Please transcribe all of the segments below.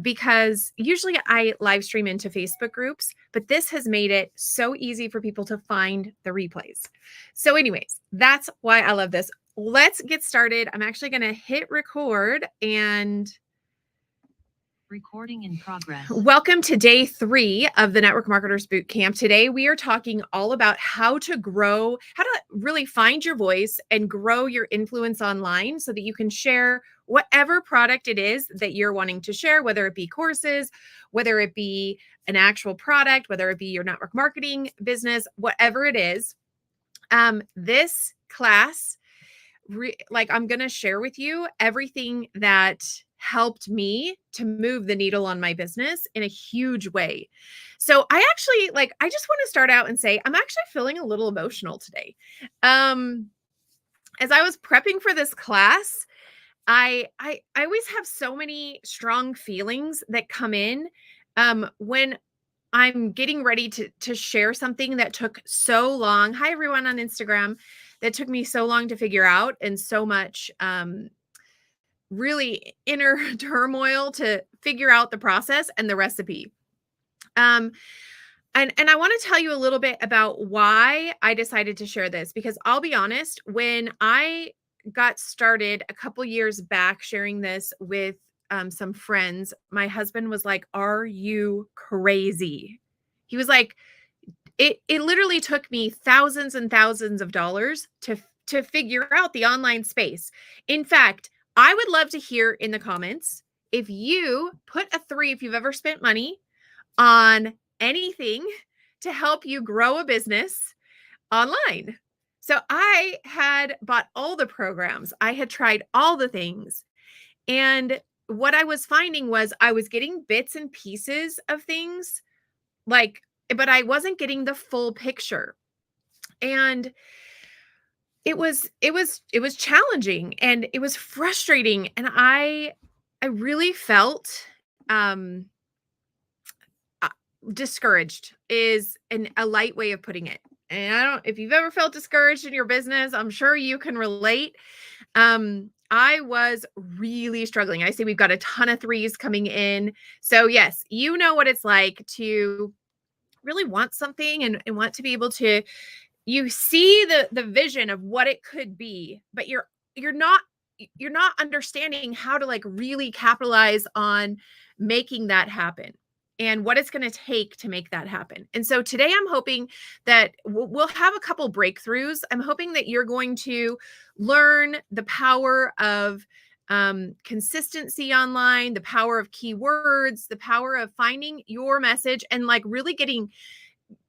because usually I live stream into Facebook groups, but this has made it so easy for people to find the replays. So anyways, that's why I love this. Let's get started. I'm actually going to hit record and recording in progress. Welcome to day 3 of the Network Marketers Bootcamp. Today, we are talking all about how to really find your voice and grow your influence online so that you can share whatever product it is that you're wanting to share, whether it be courses, whether it be an actual product, whether it be your network marketing business, whatever it is. This class, I'm going to share with you everything that helped me to move the needle on my business in a huge way. So I just want to start out and say, I'm actually feeling a little emotional today. As I was prepping for this class, I always have so many strong feelings that come in when I'm getting ready to share something that took so long. Hi, everyone on Instagram. That took me so long to figure out, and so much really inner turmoil to figure out the process and the recipe. And I want to tell you a little bit about why I decided to share this, because I'll be honest, when I got started a couple years back sharing this with some friends, my husband was like, "Are you crazy?" He was like, it literally took me thousands and thousands of dollars to figure out the online space. In fact, I would love to hear in the comments if you put a 3 if you've ever spent money on anything to help you grow a business online. So I had bought all the programs. I had tried all the things. And what I was finding was I was getting bits and pieces of things, but I wasn't getting the full picture. And it was challenging and it was frustrating. And I really felt discouraged is a light way of putting it. And if you've ever felt discouraged in your business, I'm sure you can relate. I was really struggling. I see we've got a ton of 3s coming in. So yes, you know what it's like to really want something and want to be able to, you see the vision of what it could be, but you're not understanding how to really capitalize on making that happen and what it's going to take to make that happen. And so today I'm hoping that we'll have a couple breakthroughs. I'm hoping that you're going to learn the power of consistency online, the power of keywords, the power of finding your message and really getting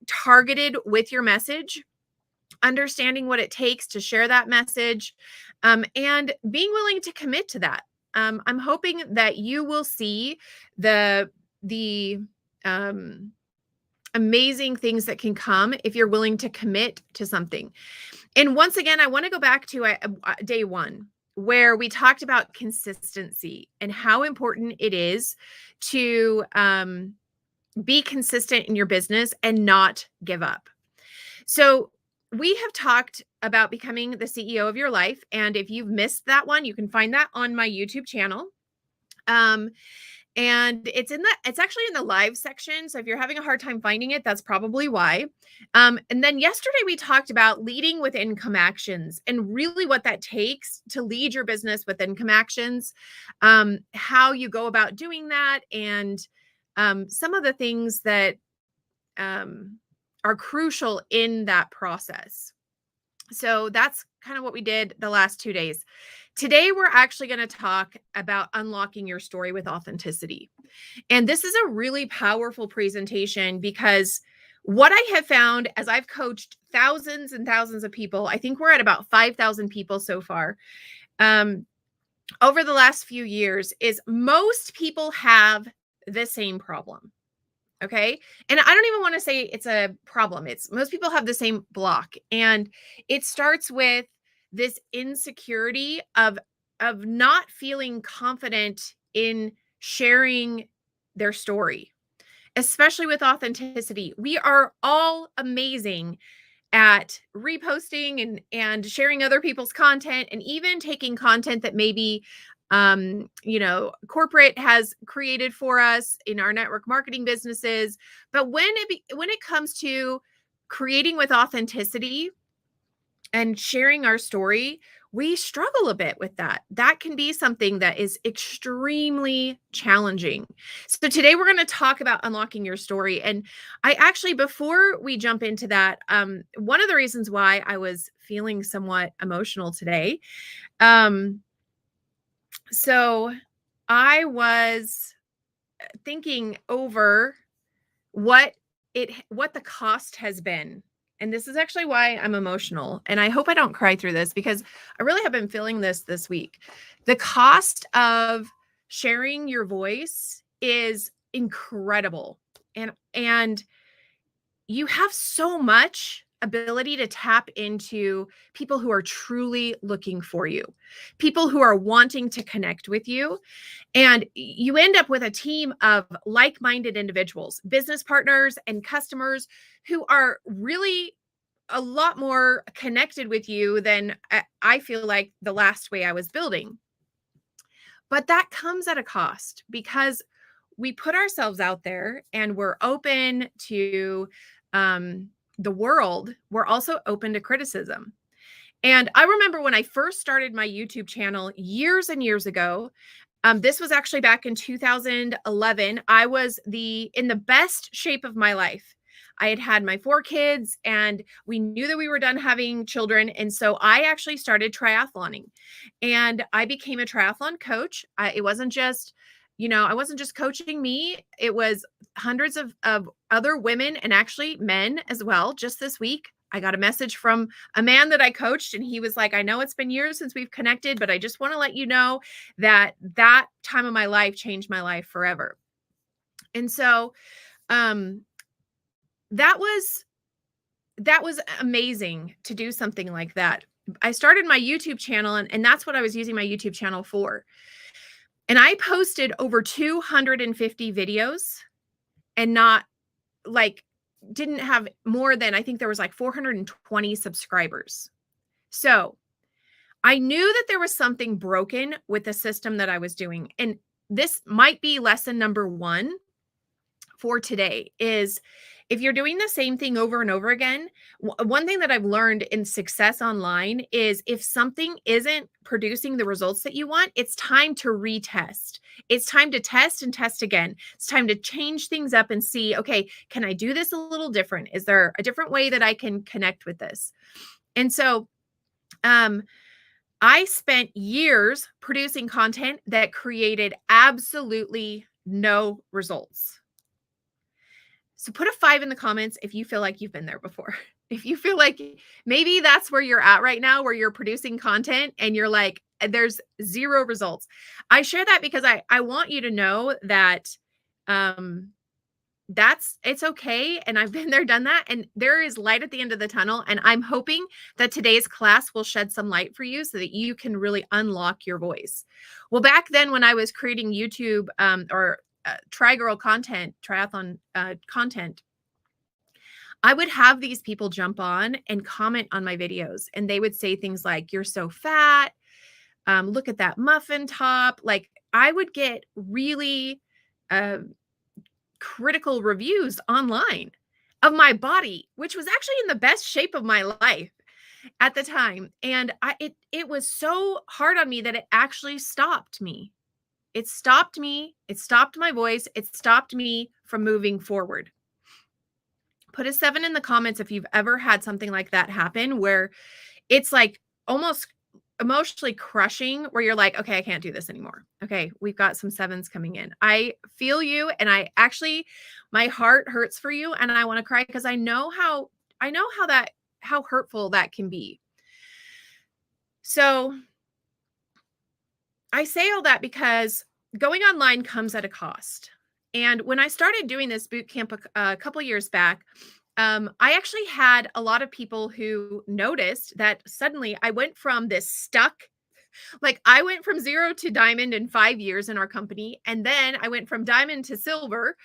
targeted with your message, understanding what it takes to share that message, and being willing to commit to that. I'm hoping that you will see the amazing things that can come if you're willing to commit to something. And once again, I want to go back to day 1, where we talked about consistency and how important it is to be consistent in your business and not give up. So we have talked about becoming the CEO of your life. And if you've missed that one, you can find that on my YouTube channel. And it's actually in the live section. So if you're having a hard time finding it, that's probably why. And then yesterday we talked about leading with income actions and really what that takes to lead your business with income actions, how you go about doing that, and some of the things that are crucial in that process. So that's kind of what we did the last 2 days. Today, we're actually going to talk about unlocking your story with authenticity. And this is a really powerful presentation because what I have found as I've coached thousands and thousands of people, I think we're at about 5,000 people so far, over the last few years, is most people have the same problem. Okay. And I don't even want to say it's a problem. It's most people have the same block. And it starts with this insecurity of not feeling confident in sharing their story, especially with authenticity. We are all amazing at reposting and sharing other people's content, and even taking content that maybe corporate has created for us in our network marketing businesses. But when it comes to creating with authenticity and sharing our story, we struggle a bit with that. That can be something that is extremely challenging. So today we're going to talk about unlocking your story. And I actually, before we jump into that, one of the reasons why I was feeling somewhat emotional today, so I was thinking over what the cost has been. And this is actually why I'm emotional. And I hope I don't cry through this, because I really have been feeling this week. The cost of sharing your voice is incredible. And you have so much ability to tap into people who are truly looking for you, people who are wanting to connect with you. And you end up with a team of like-minded individuals, business partners and customers who are really a lot more connected with you than I feel like the last way I was building. But that comes at a cost, because we put ourselves out there and we're open to the world. We're also open to criticism. And I remember when I first started my YouTube channel years and years ago, this was actually back in 2011. I was in the best shape of my life. I had my 4 kids, and we knew that we were done having children. And so I actually started triathloning, and I became a triathlon coach. It wasn't just, I wasn't just coaching me. It was hundreds of other women, and actually men as well. Just this week, I got a message from a man that I coached, and he was like, I know it's been years since we've connected, but I just want to let you know that time of my life changed my life forever. And so, that was amazing to do something like that. I started my YouTube channel, and that's what I was using my YouTube channel for. And I posted over 250 videos, and didn't have more than, I think there was like 420 subscribers. So I knew that there was something broken with the system that I was doing. And this might be lesson number 1 for today, is if you're doing the same thing over and over again, one thing that I've learned in success online is if something isn't producing the results that you want, it's time to retest. It's time to test and test again. It's time to change things up and see, okay, can I do this a little different? Is there a different way that I can connect with this? And so, I spent years producing content that created absolutely no results. So put a 5 in the comments if you feel like you've been there before. If you feel like maybe that's where you're at right now, where you're producing content and you're like, there's 0 results. I share that because I want you to know that it's okay. And I've been there, done that. And there is light at the end of the tunnel. And I'm hoping that today's class will shed some light for you so that you can really unlock your voice. Well, back then when I was creating YouTube or triathlon content, I would have these people jump on and comment on my videos, and they would say things like, "You're so fat. Look at that muffin top." Like, I would get really critical reviews online of my body, which was actually in the best shape of my life at the time. And it was so hard on me that it actually stopped me. It stopped me. It stopped my voice. It stopped me from moving forward. Put a 7 in the comments if you've ever had something like that happen, where it's like almost emotionally crushing, where you're like, okay, I can't do this anymore. Okay, we've got some 7s coming in. I feel you. And my heart hurts for you. And I want to cry because I know how hurtful that can be. So I say all that because going online comes at a cost. And when I started doing this boot camp a couple years back, I actually had a lot of people who noticed that suddenly I went from this I went from 0 to diamond in 5 years in our company. And then I went from diamond to silver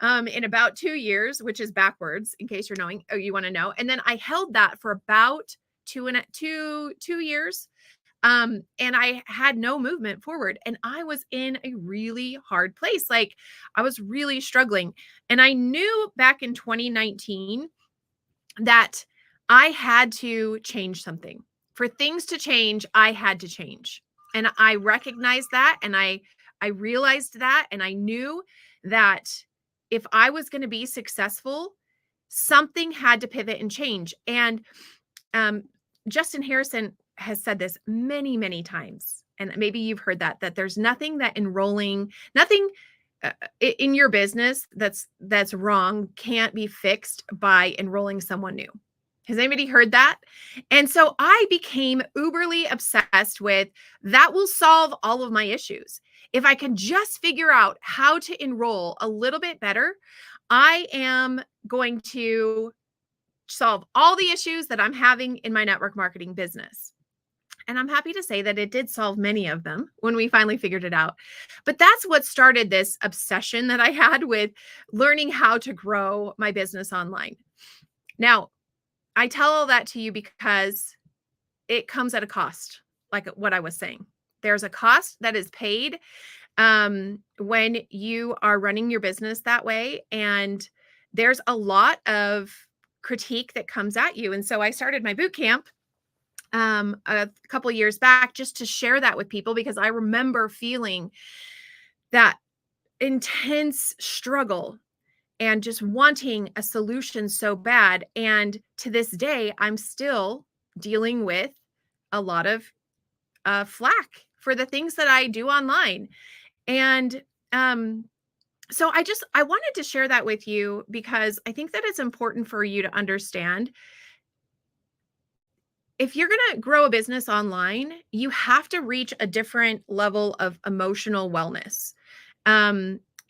in about 2 years, which is backwards in case you want to know. And then I held that for about 2 years. And I had no movement forward. And I was in a really hard place. Like I was really struggling. And I knew back in 2019 that I had to change something. For things to change, I had to change. And I recognized that and I realized that and I knew that if I was going to be successful, something had to pivot and change. And um, Justin Harrison has said this many, many times. And maybe you've heard that there's nothing that nothing in your business that's wrong can't be fixed by enrolling someone new. Has anybody heard that? And so I became uberly obsessed with that will solve all of my issues. If I can just figure out how to enroll a little bit better, I am going to solve all the issues that I'm having in my network marketing business. And I'm happy to say that it did solve many of them when we finally figured it out. But that's what started this obsession that I had with learning how to grow my business online. Now, I tell all that to you because it comes at a cost, like what I was saying. There's a cost that is paid when you are running your business that way. And there's a lot of critique that comes at you. And so I started my boot camp a couple years back just to share that with people because I remember feeling that intense struggle and just wanting a solution so bad. And to this day, I'm still dealing with a lot of flack for the things that I do online. And so I wanted to share that with you because I think that it's important for you to understand if you're going to grow a business online, you have to reach a different level of emotional wellness,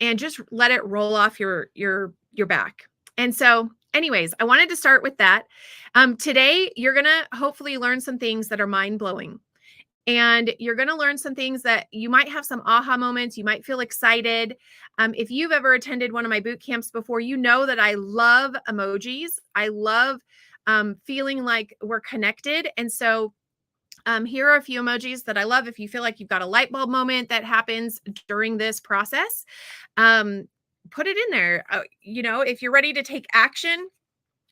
and just let it roll off your back. And so, anyways, I wanted to start with that. Today, you're going to hopefully learn some things that are mind blowing. And you're going to learn some things that you might have some aha moments. You might feel excited. If you've ever attended one of my boot camps before, you know that I love emojis. I love feeling like we're connected. And so here are a few emojis that I love. If you feel like you've got a light bulb moment that happens during this process, put it in there. If you're ready to take action,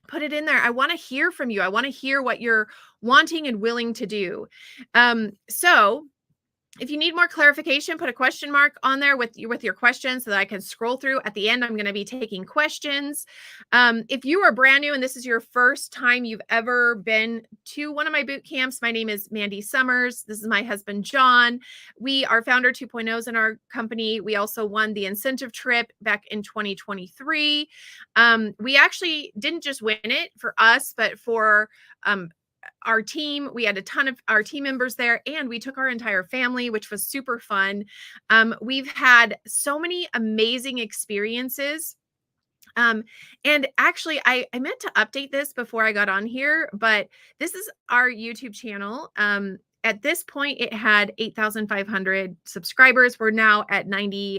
put it in there. I want to hear from you. I want to hear what you're wanting and willing to do. So if you need more clarification, put a question mark on there with your questions so that I can scroll through. At the end, I'm going to be taking questions. If you are brand new and this is your first time you've ever been to one of my boot camps, my name is Mandy Summers. This is my husband, John. We are founder 2.0s in our company. We also won the incentive trip back in 2023. We actually didn't just win it for us, but for our team. We had a ton of our team members there and we took our entire family, which was super fun. We've had so many amazing experiences. And actually, I meant to update this before I got on here, but this is our YouTube channel. At this point, it had 8,500 subscribers. We're now at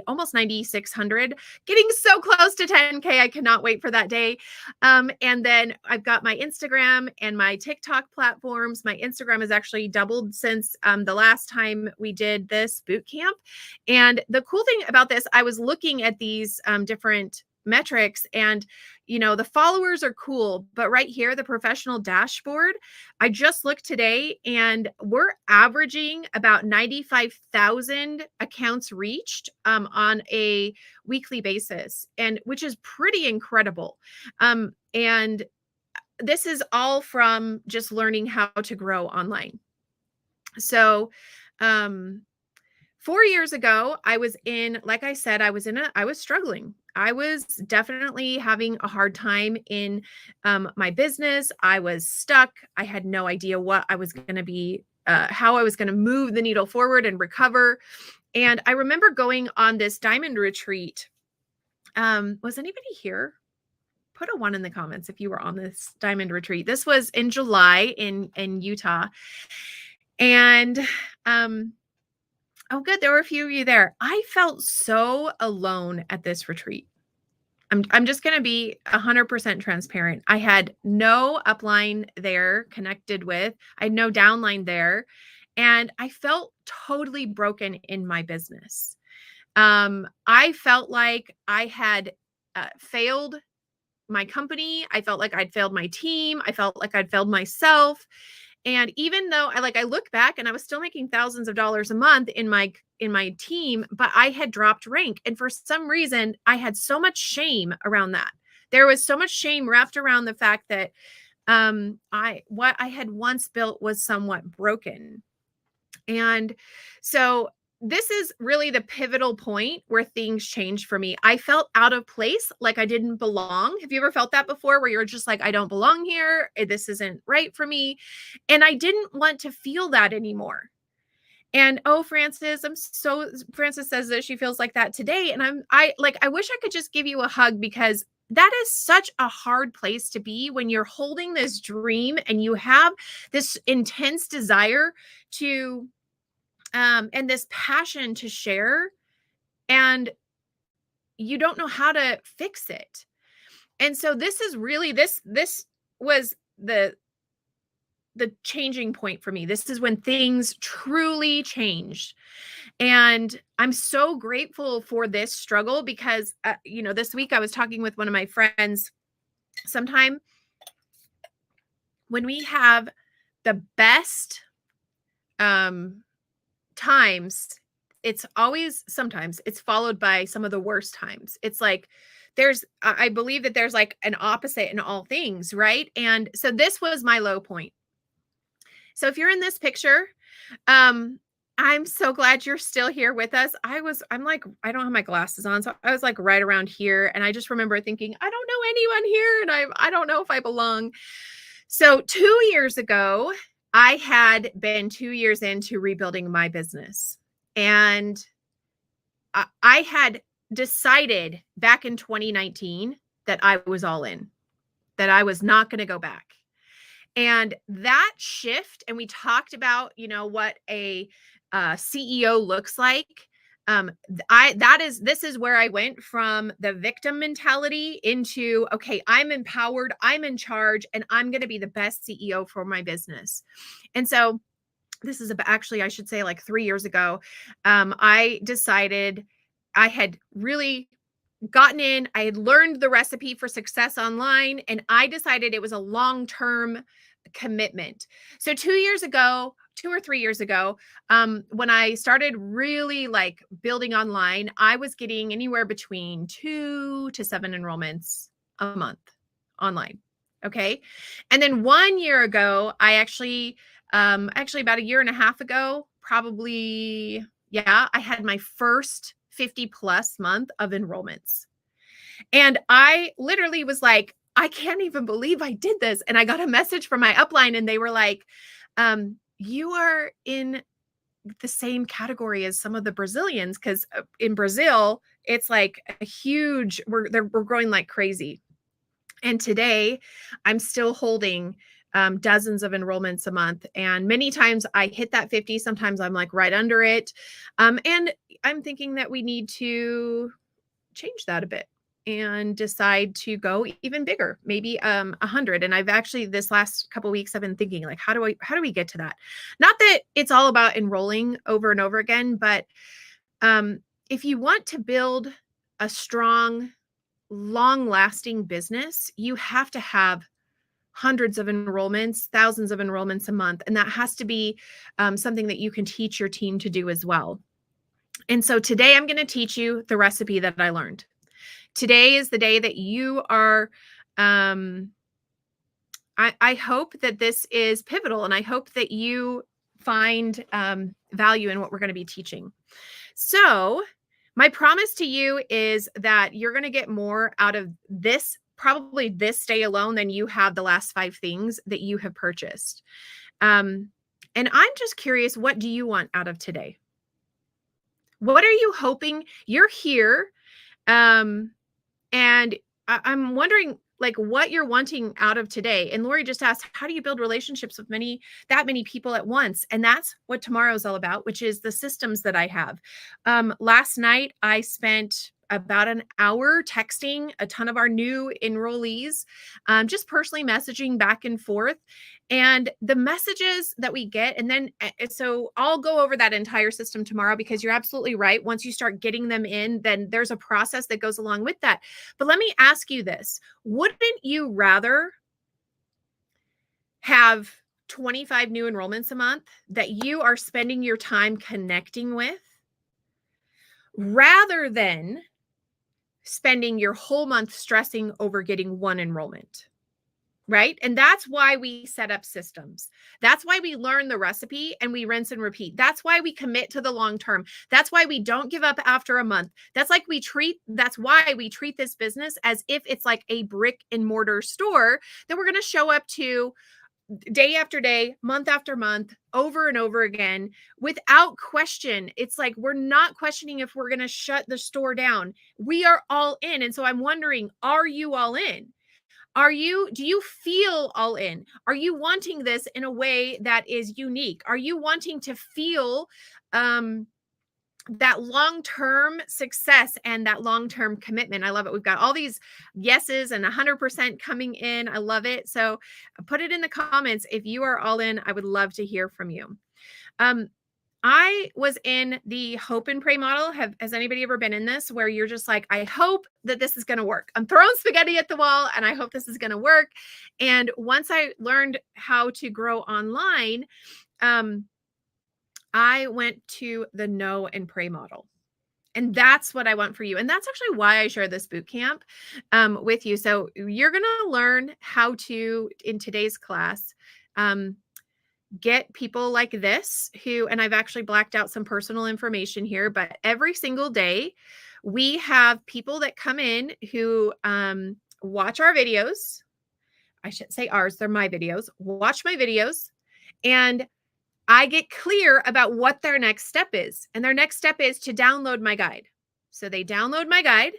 almost 9,600, getting so close to 10K. I cannot wait for that day. And then I've got my Instagram and my TikTok platforms. My Instagram has actually doubled since the last time we did this boot camp. And the cool thing about this, I was looking at these different metrics and the followers are cool, but right here, the professional dashboard, I just looked today and we're averaging about 95,000 accounts reached on a weekly basis, and which is pretty incredible. And this is all from just learning how to grow online. So 4 years ago, like I said, I was struggling. I was definitely having a hard time in my business. I was stuck. I had no idea what I was going to be, how I was going to move the needle forward and recover. And I remember going on this diamond retreat. Was anybody here? Put a 1 in the comments if you were on this diamond retreat. This was in July in Utah. And oh, good. There were a few of you there. I felt so alone at this retreat. I'm just going to be 100% transparent. I had no upline there connected with. I had no downline there. and I felt totally broken in my business. I felt like I had failed my company. I felt like I'd failed my team. I felt like I'd failed myself. And even though I look back and I was still making thousands of dollars a month in my team, but I had dropped rank. And for some reason, I had so much shame around that. There was so much shame wrapped around the fact that what I had once built was somewhat broken. And so this is really the pivotal point where things changed for me. I felt out of place, like I didn't belong. Have you ever felt that before, where you're just like, I don't belong here? This isn't right for me. And I didn't want to feel that anymore. And oh, Frances, Frances says that she feels like that today. And I wish I could just give you a hug, because that is such a hard place to be when you're holding this dream and you have this intense desire to and this passion to share, and you don't know how to fix it. And so this is really this was the changing point for me. This is when things truly changed. And I'm so grateful for this struggle, because this week I was talking with one of my friends. Sometime when we have the best times, sometimes it's followed by some of the worst times. It's like I believe that there's like an opposite in all things, right? And so this was my low point. So if you're in this picture, I'm so glad you're still here with us. I'm like, I don't have my glasses on, so I was like right around here, and I just remember thinking, I don't know anyone here, and I don't know if I belong. So 2 years ago, I had been 2 years into rebuilding my business, and I had decided back in 2019 that I was all in, that I was not going to go back. And that shift, and we talked about, what a CEO looks like. This is where I went from the victim mentality into, okay, I'm empowered, I'm in charge, and I'm going to be the best CEO for my business. And so this is actually, I should say, like 3 years ago, I decided I had really gotten in, I had learned the recipe for success online, and I decided it was a long-term commitment. So 2 or 3 years ago, when I started really like building online, I was getting anywhere between 2 to 7 enrollments a month online. Okay. And then 1 year ago, I actually about a year and a half ago, probably, I had my first 50 plus month of enrollments. And I literally was like, I can't even believe I did this. And I got a message from my upline, and they were like, you are in the same category as some of the Brazilians, because in Brazil, it's like a huge, we're growing like crazy. And today I'm still holding dozens of enrollments a month. And many times I hit that 50. Sometimes I'm like right under it. And I'm thinking that we need to change that a bit and decide to go even bigger, maybe 100. And I've actually, this last couple of weeks, I've been thinking, like, how do we get to that? Not that it's all about enrolling over and over again, but if you want to build a strong, long-lasting business, you have to have hundreds of enrollments, thousands of enrollments a month. And that has to be something that you can teach your team to do as well. And so today I'm going to teach you the recipe that I learned. Today is the day that you are, I hope that this is pivotal, and I hope that you find value in what we're going to be teaching. So my promise to you is that you're going to get more out of this, probably this day alone, than you have the last 5 things that you have purchased. And I'm just curious, what do you want out of today? What are you hoping? You're here. And I'm wondering, like, what you're wanting out of today. And Lori just asked, how do you build relationships with that many people at once? And that's what tomorrow's all about, which is the systems that I have. Last night, I spent about an hour texting a ton of our new enrollees, just personally messaging back and forth. And the messages that we get, and then so I'll go over that entire system tomorrow, because you're absolutely right. Once you start getting them in, then there's a process that goes along with that. But let me ask you this. Wouldn't you rather have 25 new enrollments a month that you are spending your time connecting with, rather than spending your whole month stressing over getting one enrollment? Right? And that's why we set up systems. That's why we learn the recipe and we rinse and repeat. That's why we commit to the long term. That's why we don't give up after a month. That's why we treat this business as if it's like a brick and mortar store that we're going to show up to day after day, month after month, over and over again, without question. It's like, we're not questioning if we're going to shut the store down. We are all in. And so I'm wondering, are you all in? Do you feel all in? Are you wanting this in a way that is unique? Are you wanting to feel that long-term success and that long-term commitment? I love it. We've got all these yeses and 100% coming in. I love it. So put it in the comments if you are all in. I would love to hear from you. I was in the hope and pray model. Has anybody ever been in this, where you're just like, I hope that this is going to work. I'm throwing spaghetti at the wall and I hope this is going to work. And once I learned how to grow online, I went to the know and pray model. And that's what I want for you. And that's actually why I share this boot camp with you. So you're going to learn how to, in today's class, get people like this who, and I've actually blacked out some personal information here, but every single day we have people that come in who watch our videos. I shouldn't say ours, they're my videos. Watch my videos, and I get clear about what their next step is. And their next step is to download my guide. So they download my guide,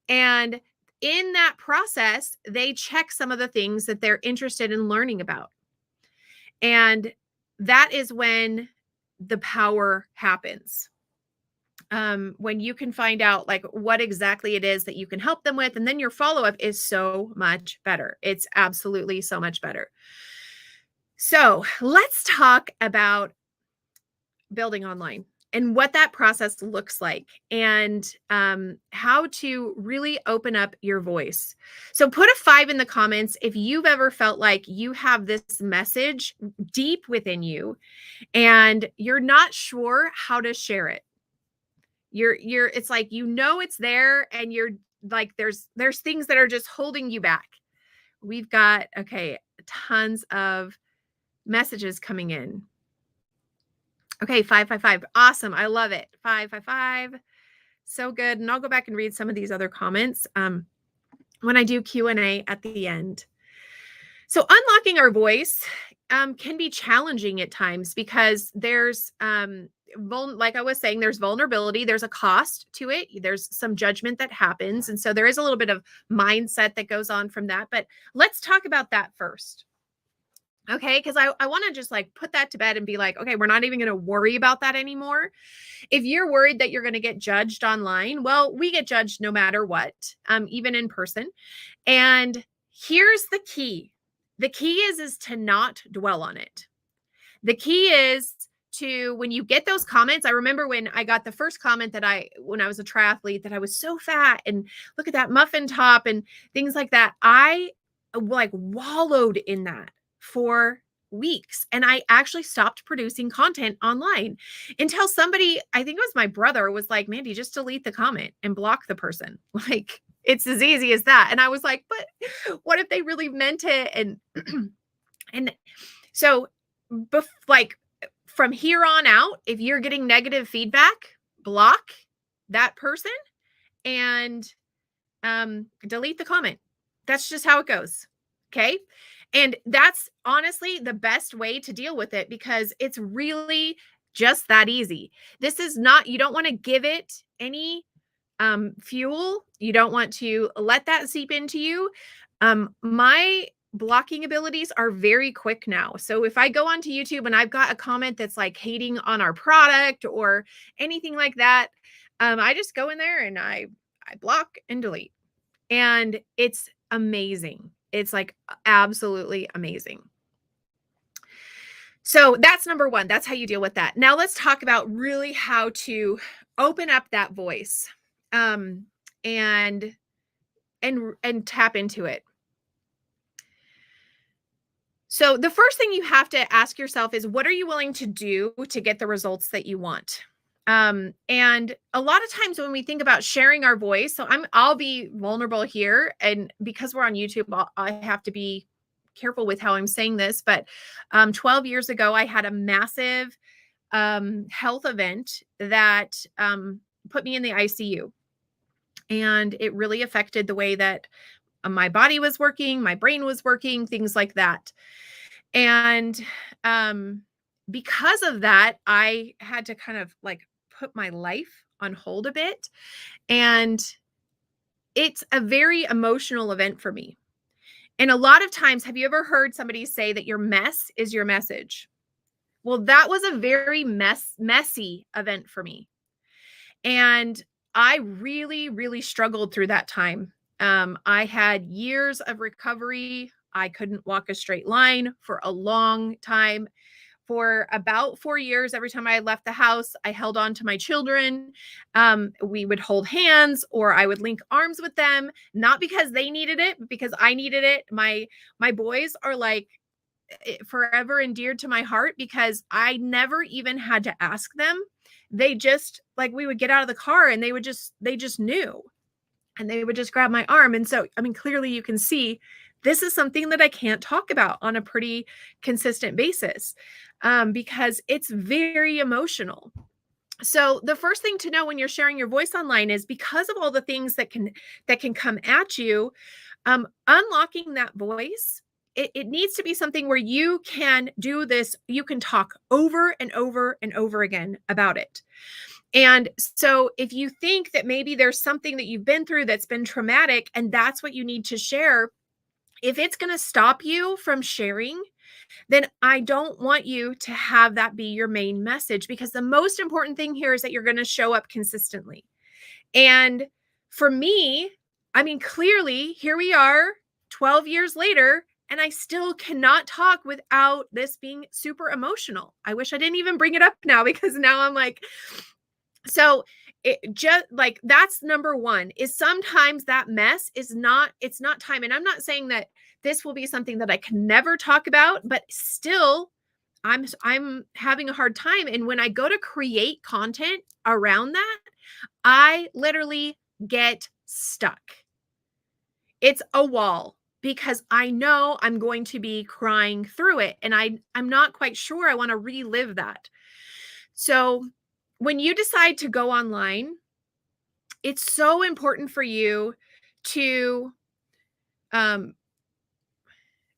and in that process, they check some of the things that they're interested in learning about. And that is when the power happens. When you can find out like what exactly it is that you can help them with, and then your follow-up is so much better. It's absolutely so much better. So let's talk about building online and what that process looks like, and how to really open up your voice. So put a 5 in the comments if you've ever felt like you have this message deep within you and you're not sure how to share it. It's like, it's there, and you're like, there's things that are just holding you back. We've got, tons of messages coming in. Okay, 555. Awesome. I love it. 555. So good. And I'll go back and read some of these other comments when I do Q&A at the end. So unlocking our voice can be challenging at times, because there's, like I was saying, there's vulnerability. There's a cost to it. There's some judgment that happens. And so there is a little bit of mindset that goes on from that. But let's talk about that first. Okay, because I want to just like put that to bed and be like, okay, we're not even going to worry about that anymore. If you're worried that you're going to get judged online, well, we get judged no matter what, even in person. And here's the key. The key is to not dwell on it. The key is to, when you get those comments, I remember when I got the first comment when I was a triathlete, that I was so fat and look at that muffin top and things like that. I like wallowed in that for weeks. And I actually stopped producing content online until somebody, I think it was my brother, was like, Mandy, just delete the comment and block the person. Like, it's as easy as that. And I was like, but what if they really meant it? And, and so like from here on out, if you're getting negative feedback, block that person and delete the comment. That's just how it goes. Okay. And that's honestly the best way to deal with it, because it's really just that easy. This is not, you don't want to give it any fuel. You don't want to let that seep into you. My blocking abilities are very quick now. So if I go onto YouTube and I've got a comment that's like hating on our product or anything like that, I just go in there and I block and delete. And it's amazing. It's like absolutely amazing. So that's number one. That's how you deal with that. Now let's talk about really how to open up that voice, and tap into it. So the first thing you have to ask yourself is, what are you willing to do to get the results that you want? And a lot of times when we think about sharing our voice, so I'll be vulnerable here, and because we're on YouTube, I have to be careful with how I'm saying this, but 12 years ago, I had a massive health event that put me in the ICU. And it really affected the way that my body was working, my brain was working, things like that. And because of that, I had to kind of like put my life on hold a bit. And it's a very emotional event for me. And a lot of times, have you ever heard somebody say that your mess is your message? Well, that was a very messy event for me. And I really, really struggled through that time. I had years of recovery. I couldn't walk a straight line for a long time. For about 4 years, every time I left the house, I held on to my children. We would hold hands, or I would link arms with them, not because they needed it, but because I needed it. My boys are like forever endeared to my heart because I never even had to ask them. They just, like, we would get out of the car and they just knew, and they would just grab my arm. And so, I mean, clearly you can see this is something that I can't talk about on a pretty consistent basis, because it's very emotional. So the first thing to know when you're sharing your voice online is, because of all the things that can come at you, unlocking that voice, it needs to be something where you can do this. You can talk over and over and over again about it. And so if you think that maybe there's something that you've been through that's been traumatic and that's what you need to share, if it's going to stop you from sharing, then I don't want you to have that be your main message, because the most important thing here is that you're going to show up consistently. And for me, I mean, clearly here we are 12 years later, and I still cannot talk without this being super emotional. I wish I didn't even bring it up now, because now I'm like, so it just like, that's number one, is sometimes that mess is not, it's not time. And I'm not saying that this will be something that I can never talk about, but still I'm having a hard time. And when I go to create content around that, I literally get stuck. It's a wall, because I know I'm going to be crying through it. And I'm not quite sure I want to relive that. So when you decide to go online, it's so important for you to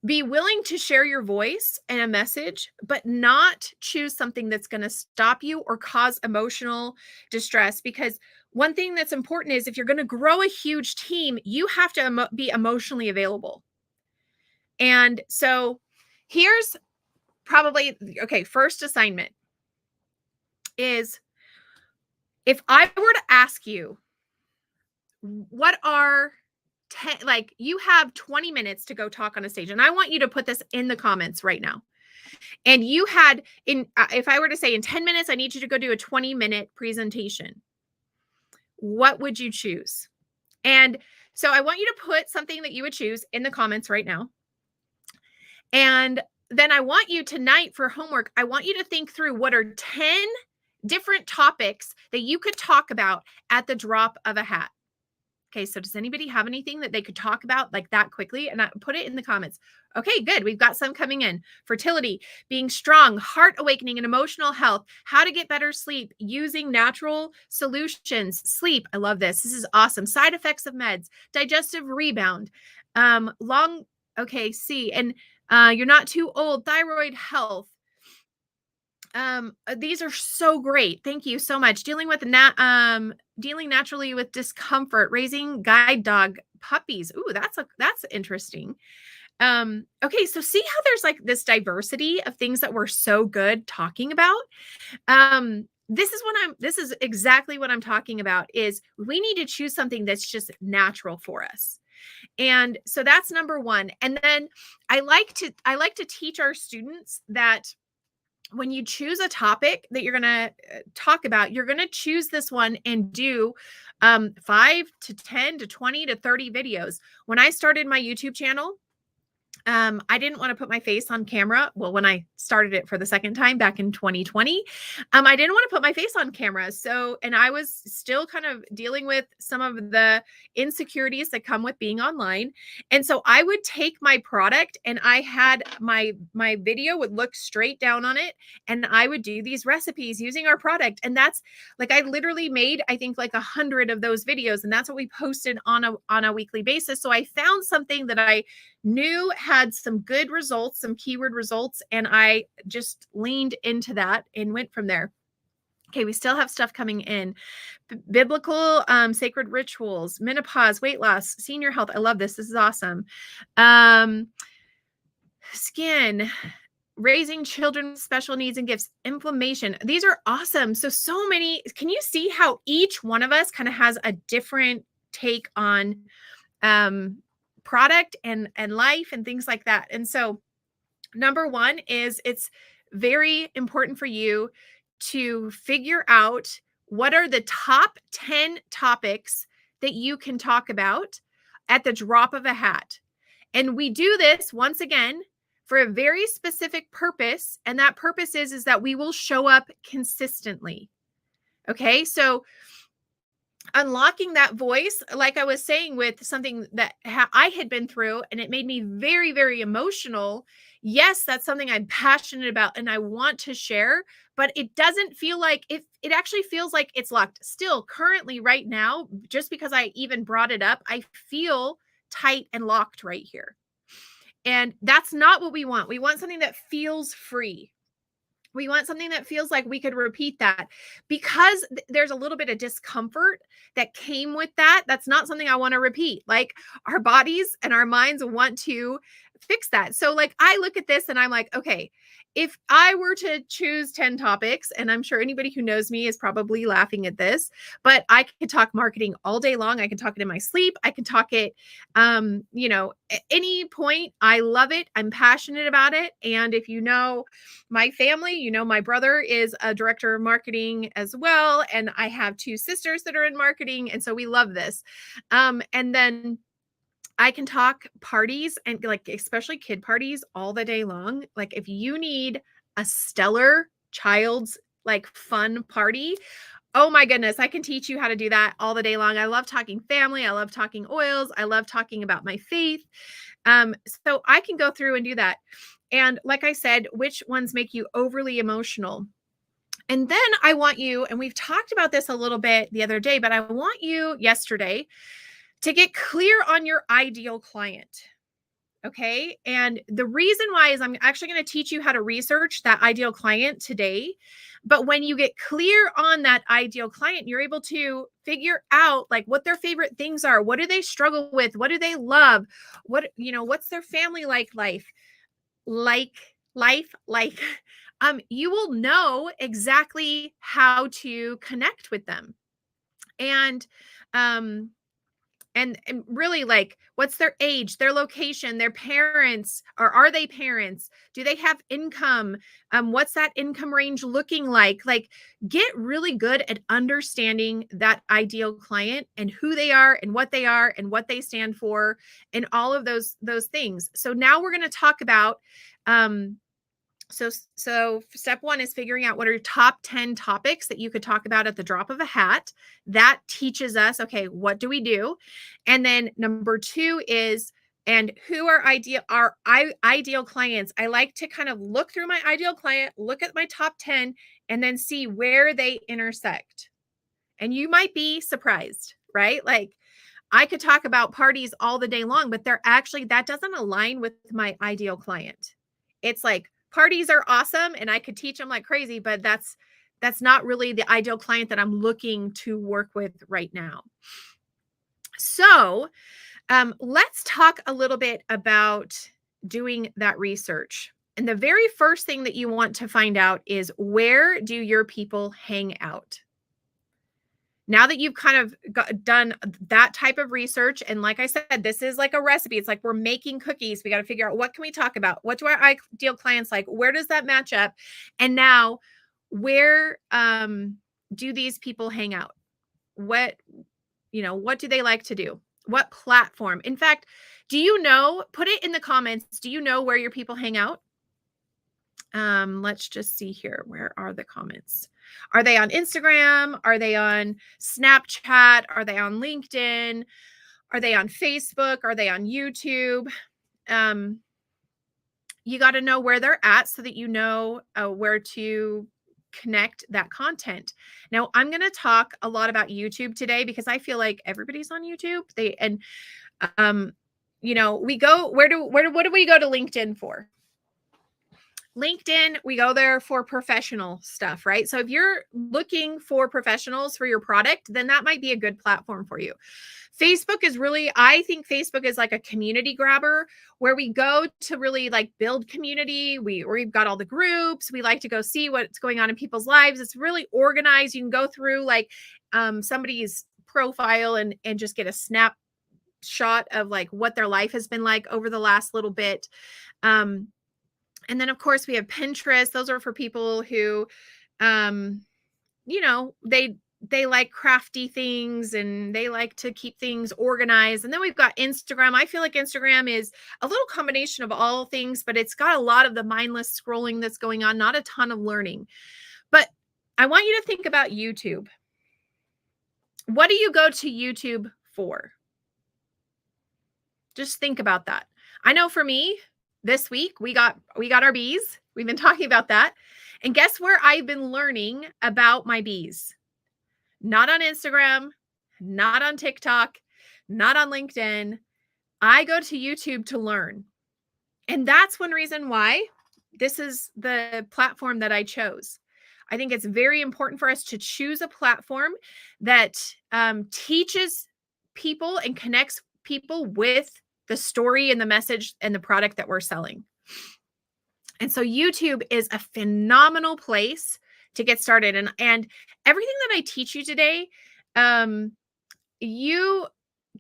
be willing to share your voice and a message, but not choose something that's going to stop you or cause emotional distress. Because one thing that's important is, if you're going to grow a huge team, you have to be emotionally available. And so here's probably, okay, first assignment is, if I were to ask you, what are 10, like, you have 20 minutes to go talk on a stage, and I want you to put this in the comments right now. And you had if I were to say, in 10 minutes, I need you to go do a 20-minute presentation, what would you choose? And so I want you to put something that you would choose in the comments right now. And then I want you tonight, for homework, I want you to think through, what are 10 different topics that you could talk about at the drop of a hat. Okay, so does anybody have anything that they could talk about like that quickly? And I put it in the comments. Okay, good. We've got some coming in. Fertility, being strong, heart awakening and emotional health, how to get better sleep, using natural solutions, sleep. I love this. This is awesome. Side effects of meds, digestive rebound, okay, see, and you're not too old, thyroid health. These are so great. Thank you so much. Dealing naturally with discomfort, raising guide dog puppies. Ooh, that's interesting. Okay, so see how there's like this diversity of things that we're so good talking about. this is exactly what I'm talking about, is we need to choose something that's just natural for us. And so that's number one. And then I like to teach our students that when you choose a topic that you're going to talk about, you're going to choose this one and do 5 to 10 to 20 to 30 videos. When I started my YouTube channel, I didn't want to put my face on camera. Well, when I started it for the second time back in 2020, I didn't want to put my face on camera. So, and I was still kind of dealing with some of the insecurities that come with being online. And so I would take my product and I had my video would look straight down on it. And I would do these recipes using our product. And that's like, I literally made, I think like 100 of those videos. And that's what we posted on a weekly basis. So I found something that I knew had some good results, some keyword results, and I just leaned into that and went from there. Okay, we still have stuff coming in. Biblical sacred rituals, menopause, weight loss, senior health. I love this. This is awesome. Skin, raising children with special needs and gifts, inflammation. These are awesome. So many. Can you see how each one of us kind of has a different take on product and life and things like that? And so number one is it's very important for you to figure out what are the top 10 topics that you can talk about at the drop of a hat. And we do this once again for a very specific purpose. And that purpose is that we will show up consistently. Okay. So unlocking that voice, like I was saying, with something that I had been through and it made me very, very emotional. Yes, that's something I'm passionate about and I want to share, but it doesn't feel like it actually feels like it's locked. Still, currently, right now, just because I even brought it up, I feel tight and locked right here. And that's not what we want. We want something that feels free. We want something that feels like we could repeat that, because there's a little bit of discomfort that came with that. That's not something I want to repeat. Like, our bodies and our minds want to fix that. So like, I look at this and I'm like, okay, if I were to choose 10 topics, and I'm sure anybody who knows me is probably laughing at this, but I could talk marketing all day long. I can talk it in my sleep. I can talk it, at any point. I love it. I'm passionate about it. And if you know my family, you know, my brother is a director of marketing as well. And I have 2 sisters that are in marketing. And so we love this. And then I can talk parties, and like, especially kid parties, all the day long. Like, if you need a stellar child's like fun party, oh my goodness, I can teach you how to do that all the day long. I love talking family. I love talking oils. I love talking about my faith. So I can go through and do that. And like I said, which ones make you overly emotional? And then I want you, and we've talked about this a little bit the other day, but I want you yesterday to get clear on your ideal client. Okay. And the reason why is I'm actually going to teach you how to research that ideal client today. But when you get clear on that ideal client, you're able to figure out like what their favorite things are. What do they struggle with? What do they love? What's their family life? You will know exactly how to connect with them. And really, like, what's their age, their location, their parents, or are they parents? Do they have income? What's that income range looking like? Like, get really good at understanding that ideal client and who they are and what they stand for and all of those things. So now we're going to talk about So step 1 is figuring out what are your top 10 topics that you could talk about at the drop of a hat. That teaches us, okay, what do we do? And then number 2 is, and who are our ideal clients? I like to kind of look through my ideal client, look at my top 10, and then see where they intersect. And you might be surprised, right? Like, I could talk about parties all the day long, but that doesn't align with my ideal client. It's like, parties are awesome and I could teach them like crazy, but that's not really the ideal client that I'm looking to work with right now. So let's talk a little bit about doing that research. And the very first thing that you want to find out is, where do your people hang out? Now that you've kind of done that type of research, and like I said, this is like a recipe. It's like we're making cookies. We got to figure out, what can we talk about? What do our ideal clients like? Where does that match up? And now, where do these people hang out? What do they like to do? What platform? In fact, do you know, put it in the comments, do you know where your people hang out? Let's just see here. Where are the comments? Are they on Instagram? Are they on Snapchat? Are they on LinkedIn? Are they on Facebook? Are they on YouTube? You got to know where they're at so that you know where to connect that content. Now, I'm going to talk a lot about YouTube today because I feel like everybody's on YouTube. We go, what do we go to LinkedIn for? LinkedIn, we go there for professional stuff, right? So if you're looking for professionals for your product, then that might be a good platform for you. Facebook is really, I think Facebook is like a community grabber where we go to really like build community. We've got all the groups. We like to go see what's going on in people's lives. It's really organized. You can go through like somebody's profile and just get a snapshot of like what their life has been like over the last little bit. And then, of course, we have Pinterest. Those are for people who, they like crafty things and they like to keep things organized. And then we've got Instagram. I feel like Instagram is a little combination of all things, but it's got a lot of the mindless scrolling that's going on, not a ton of learning. But I want you to think about YouTube. What do you go to YouTube for? Just think about that. I know for me, this week we got our bees. We've been talking about that. And guess where I've been learning about my bees? Not on Instagram, not on TikTok, not on LinkedIn. I go to YouTube to learn. And that's one reason why this is the platform that I chose. I think it's very important for us to choose a platform that teaches people and connects people with the story and the message and the product that we're selling. And so YouTube is a phenomenal place to get started. And everything that I teach you today, you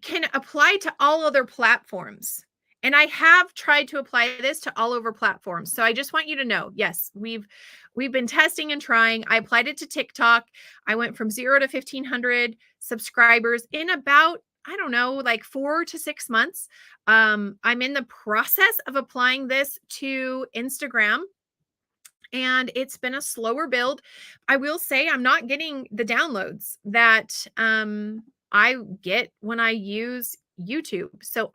can apply to all other platforms. And I have tried to apply this to all over platforms. So I just want you to know, yes, we've been testing and trying. I applied it to TikTok. I went from 0 to 1,500 subscribers in about, I don't know, like 4 to 6 months. I'm in the process of applying this to Instagram, and it's been a slower build. I will say I'm not getting the downloads that I get when I use YouTube. So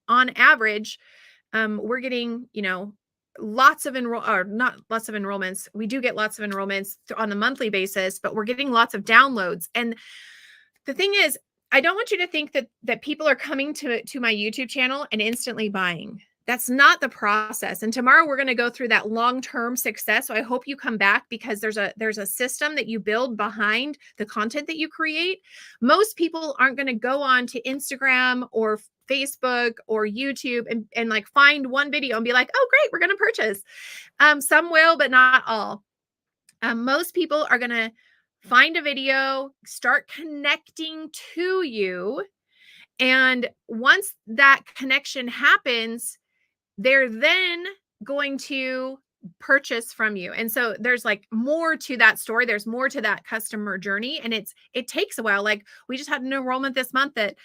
on average, we're getting, lots of not lots of enrollments. We do get lots of enrollments on a monthly basis, but we're getting lots of downloads. And the thing is, I don't want you to think that people are coming to my YouTube channel and instantly buying. That's not the process. And tomorrow we're going to go through that long-term success. So I hope you come back, because there's a system that you build behind the content that you create. Most people aren't going to go on to Instagram or Facebook or YouTube and like find one video and be like, oh, great, we're going to purchase. Some will, but not all. Most people are going to find a video, start connecting to you. And once that connection happens, they're then going to purchase from you. And so there's like more to that story. There's more to that customer journey. And it takes a while. Like we just had an enrollment this month that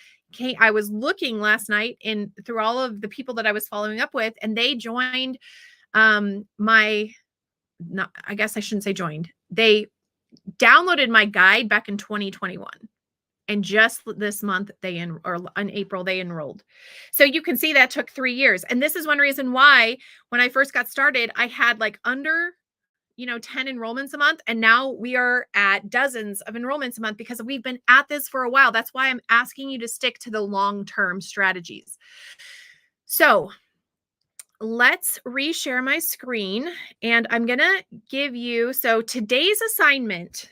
I was looking last night through all of the people that I was following up with, and they joined I guess I shouldn't say joined. They downloaded my guide back in 2021. And just this month, in April, they enrolled. So you can see that took 3 years. And this is one reason why when I first got started, I had like under, 10 enrollments a month. And now we are at dozens of enrollments a month because we've been at this for a while. That's why I'm asking you to stick to the long-term strategies. So let's reshare my screen, and I'm going to give you, so today's assignment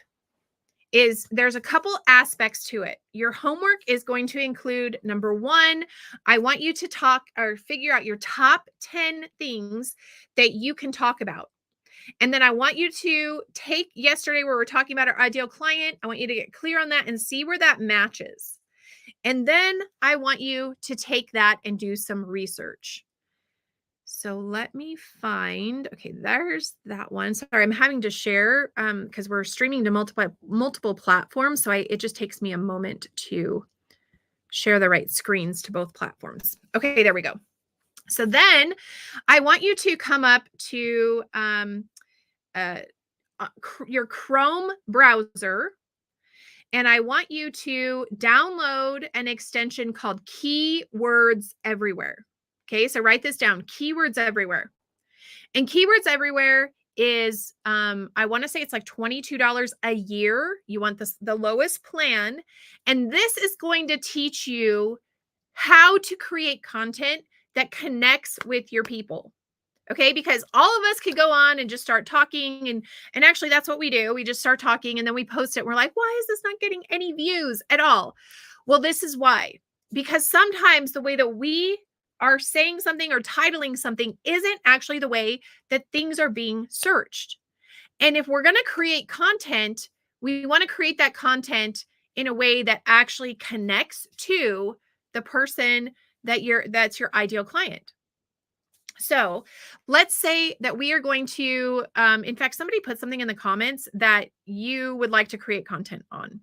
is there's a couple aspects to it. Your homework is going to include, number one, I want you to talk or figure out your top 10 things that you can talk about. And then I want you to take yesterday where we're talking about our ideal client. I want you to get clear on that and see where that matches. And then I want you to take that and do some research. So let me find, okay, there's that one. Sorry, I'm having to share because we're streaming to multiple platforms. So it just takes me a moment to share the right screens to both platforms. Okay, there we go. So then I want you to come up to your Chrome browser, and I want you to download an extension called Keywords Everywhere. Okay, so write this down, Keywords Everywhere. And Keywords Everywhere is, I want to say it's like $22 a year. You want the lowest plan. And this is going to teach you how to create content that connects with your people. Okay, because all of us could go on and just start talking, and actually that's what we do. We just start talking and then we post it. We're like, why is this not getting any views at all? Well, this is why. Because sometimes the way that we are saying something or titling something isn't actually the way that things are being searched. And if we're going to create content, we want to create that content in a way that actually connects to the person that's your ideal client. So let's say that we are going to, in fact, somebody put something in the comments that you would like to create content on.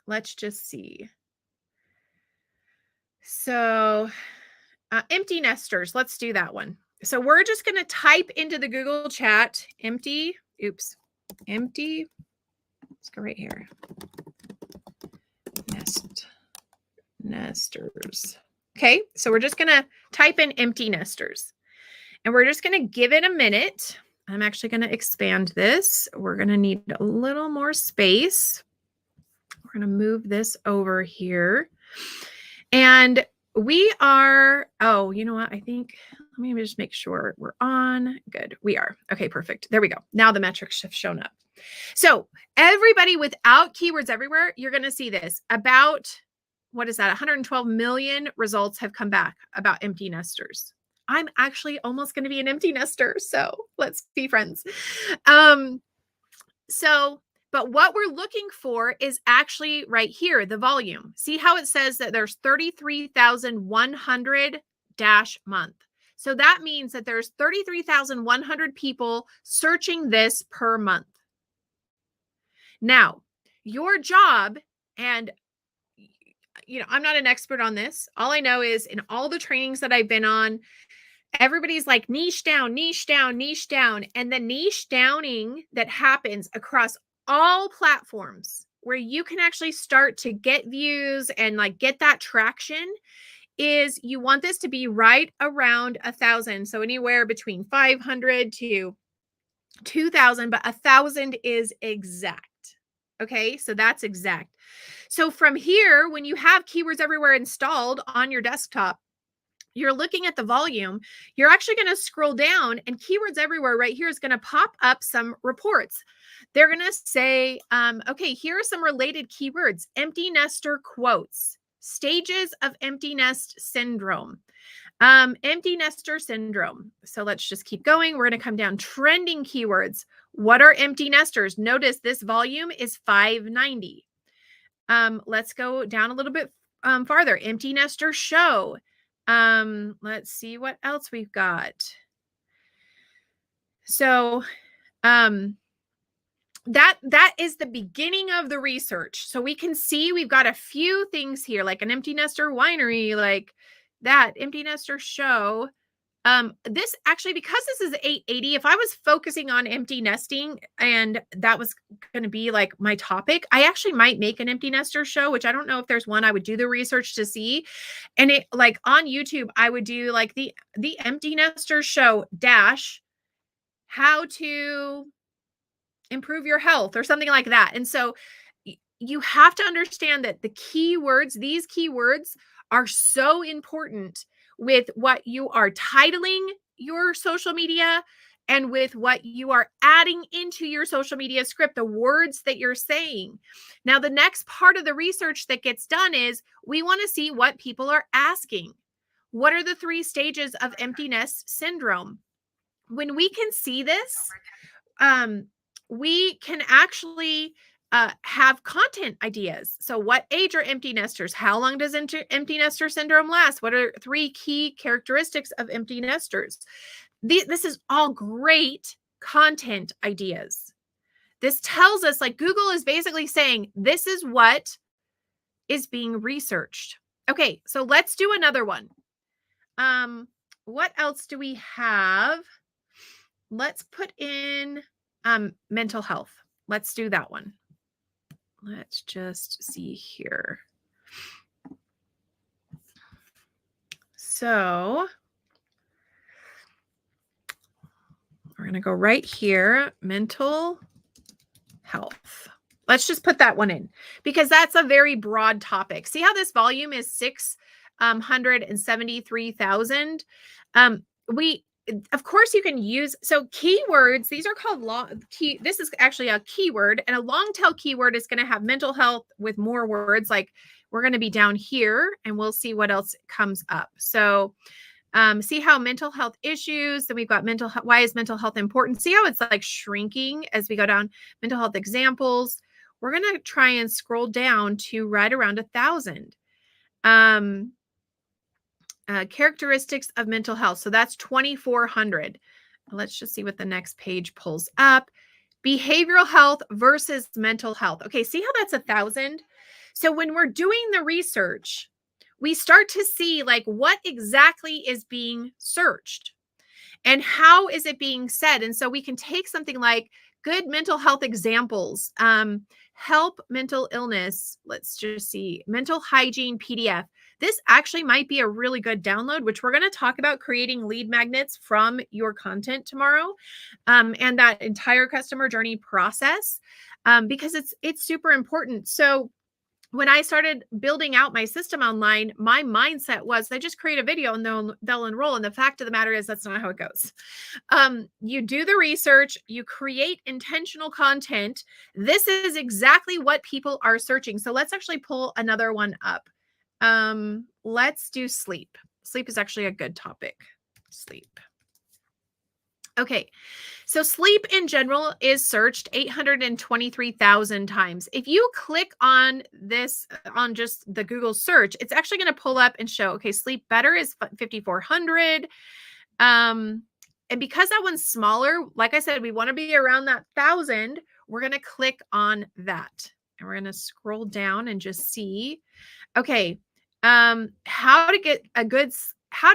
Let's just see. So empty nesters, let's do that one. So we're just going to type into the Google chat, empty, let's go right here. Nesters. Okay, so we're just going to type in empty nesters, and we're just going to give it a minute. I'm actually going to expand this. We're going to need a little more space. We're going to move this over here. And we are, oh, you know what? I think, let me just make sure we're on. Good, we are. Okay, perfect. There we go. Now the metrics have shown up. So everybody without Keywords Everywhere, you're going to see this. About, what is that? 112 million results have come back about empty nesters. I'm actually almost going to be an empty nester, so let's be friends. But what we're looking for is actually right here, the volume. See how it says that there's 33,100 dash month. So that means that there's 33,100 people searching this per month. Now, your job, and I'm not an expert on this. All I know is in all the trainings that I've been on, everybody's like niche down, niche down, niche down. And the niche downing that happens across all platforms where you can actually start to get views and like get that traction is you want this to be right around 1,000. So anywhere between 500 to 2,000, but 1,000 is exact. Okay, so that's exact. So from here, when you have Keywords Everywhere installed on your desktop, you're looking at the volume, you're actually going to scroll down, and Keywords Everywhere right here is going to pop up some reports. They're going to say, okay, here are some related keywords: empty nester quotes, stages of empty nest syndrome, empty nester syndrome. So let's just keep going. We're going to come down. Trending keywords. What are empty nesters? Notice this volume is 590. Let's go down a little bit farther. Empty nester show. Let's see what else we've got. So that is the beginning of the research. So we can see we've got a few things here, like an empty nester winery, like that empty nester show. This actually, because this is 880, if I was focusing on empty nesting and that was going to be like my topic, I actually might make an empty nester show, which I don't know if there's one. I would do the research to see. And it, like on YouTube, I would do like the empty nester show dash how to improve your health or something like that. And so you have to understand that the keywords, these keywords are so important with what you are titling your social media and with what you are adding into your social media script, the words that you're saying. Now, the next part of the research that gets done is we want to see what people are asking. What are the 3 stages of empty nest syndrome? When we can see this, we can actually have content ideas. So what age are empty nesters? How long does empty nester syndrome last? What are 3 key characteristics of empty nesters? This is all great content ideas. This tells us, like, Google is basically saying, this is what is being researched. Okay, so let's do another one. What else do we have? Let's put in mental health. Let's do that one. Let's just see here. So we're going to go right here, mental health. Let's just put that one in because that's a very broad topic. See how this volume is 673,000. Of course, you can use, so keywords, these are called this is actually a keyword, and a long tail keyword is going to have mental health with more words. Like, we're going to be down here and we'll see what else comes up. So see how mental health issues, then we've got mental health. Why is mental health important? See how it's like shrinking as we go down. Mental health examples. We're going to try and scroll down to right around 1,000. Characteristics of mental health. So that's 2,400. Let's just see what the next page pulls up. Behavioral health versus mental health. Okay, see how that's 1,000? So when we're doing the research, we start to see, like, what exactly is being searched and how is it being said. And so we can take something like good mental health examples, help mental illness. Let's just see, mental hygiene PDF. This actually might be a really good download, which we're going to talk about creating lead magnets from your content tomorrow, and that entire customer journey process, because it's super important. So when I started building out my system online, my mindset was I just create a video and they'll enroll. And the fact of the matter is that's not how it goes. You do the research, you create intentional content. This is exactly what people are searching. So let's actually pull another one up. Let's do sleep. Sleep is actually a good topic. Sleep. Okay. So sleep in general is searched 823,000 times. If you click on this, on just the Google search, it's actually going to pull up and show, okay, sleep better is 5,400. And because that one's smaller, like I said, we want to be around that 1,000. We're going to click on that and we're going to scroll down and just see, okay, how to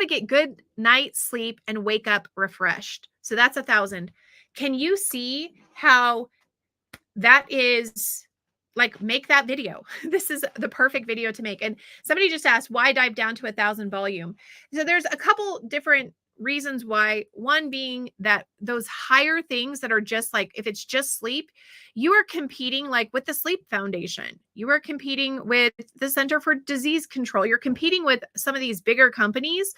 get good night's sleep and wake up refreshed. So that's 1,000. Can you see how that is, like, make that video? This is the perfect video to make. And somebody just asked, why dive down to 1,000 volume? So there's a couple different reasons why. One being that those higher things that are just like, if it's just sleep, you are competing like with the Sleep Foundation. You are competing with the Center for Disease Control. You're competing with some of these bigger companies.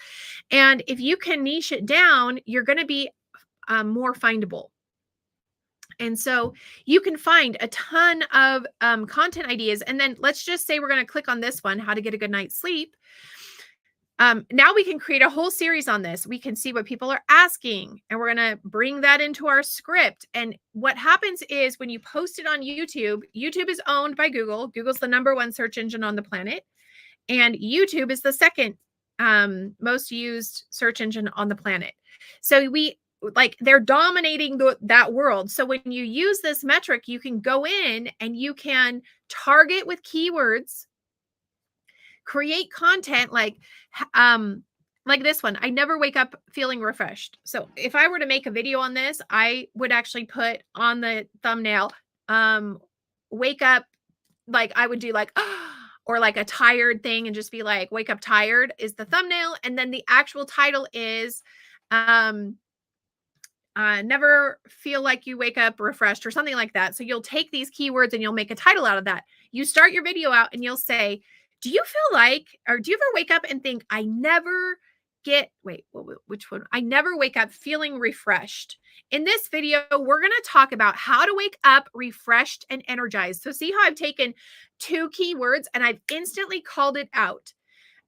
And if you can niche it down, you're going to be more findable. And so you can find a ton of content ideas. And then let's just say we're going to click on this one, how to get a good night's sleep. Now we can create a whole series on this. We can see what people are asking, and we're going to bring that into our script. And what happens is when you post it on YouTube, YouTube is owned by Google. Google's the #1 search engine on the planet. And YouTube is the second most used search engine on the planet. So they're dominating that world. So when you use this metric, you can go in and you can target with keywords, create content like this one. I never wake up feeling refreshed. So if I were to make a video on this, I would actually put on the thumbnail, wake up, like I would do like, or like a tired thing and just be like, wake up tired is the thumbnail. And then the actual title is, never feel like you wake up refreshed or something like that. So you'll take these keywords and you'll make a title out of that. You start your video out and you'll say, do you feel like, or do you ever wake up and think, I never which one? I never wake up feeling refreshed. In this video, we're going to talk about how to wake up refreshed and energized. So see how I've taken two keywords and I've instantly called it out.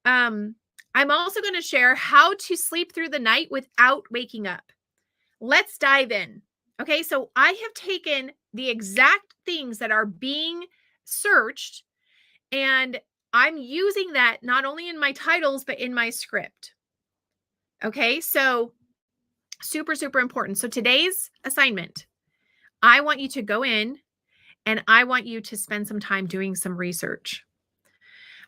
I'm also going to share how to sleep through the night without waking up. Let's dive in. Okay, so I have taken the exact things that are being searched and I'm using that not only in my titles, but in my script. Okay, so super, super important. So today's assignment, I want you to go in and I want you to spend some time doing some research.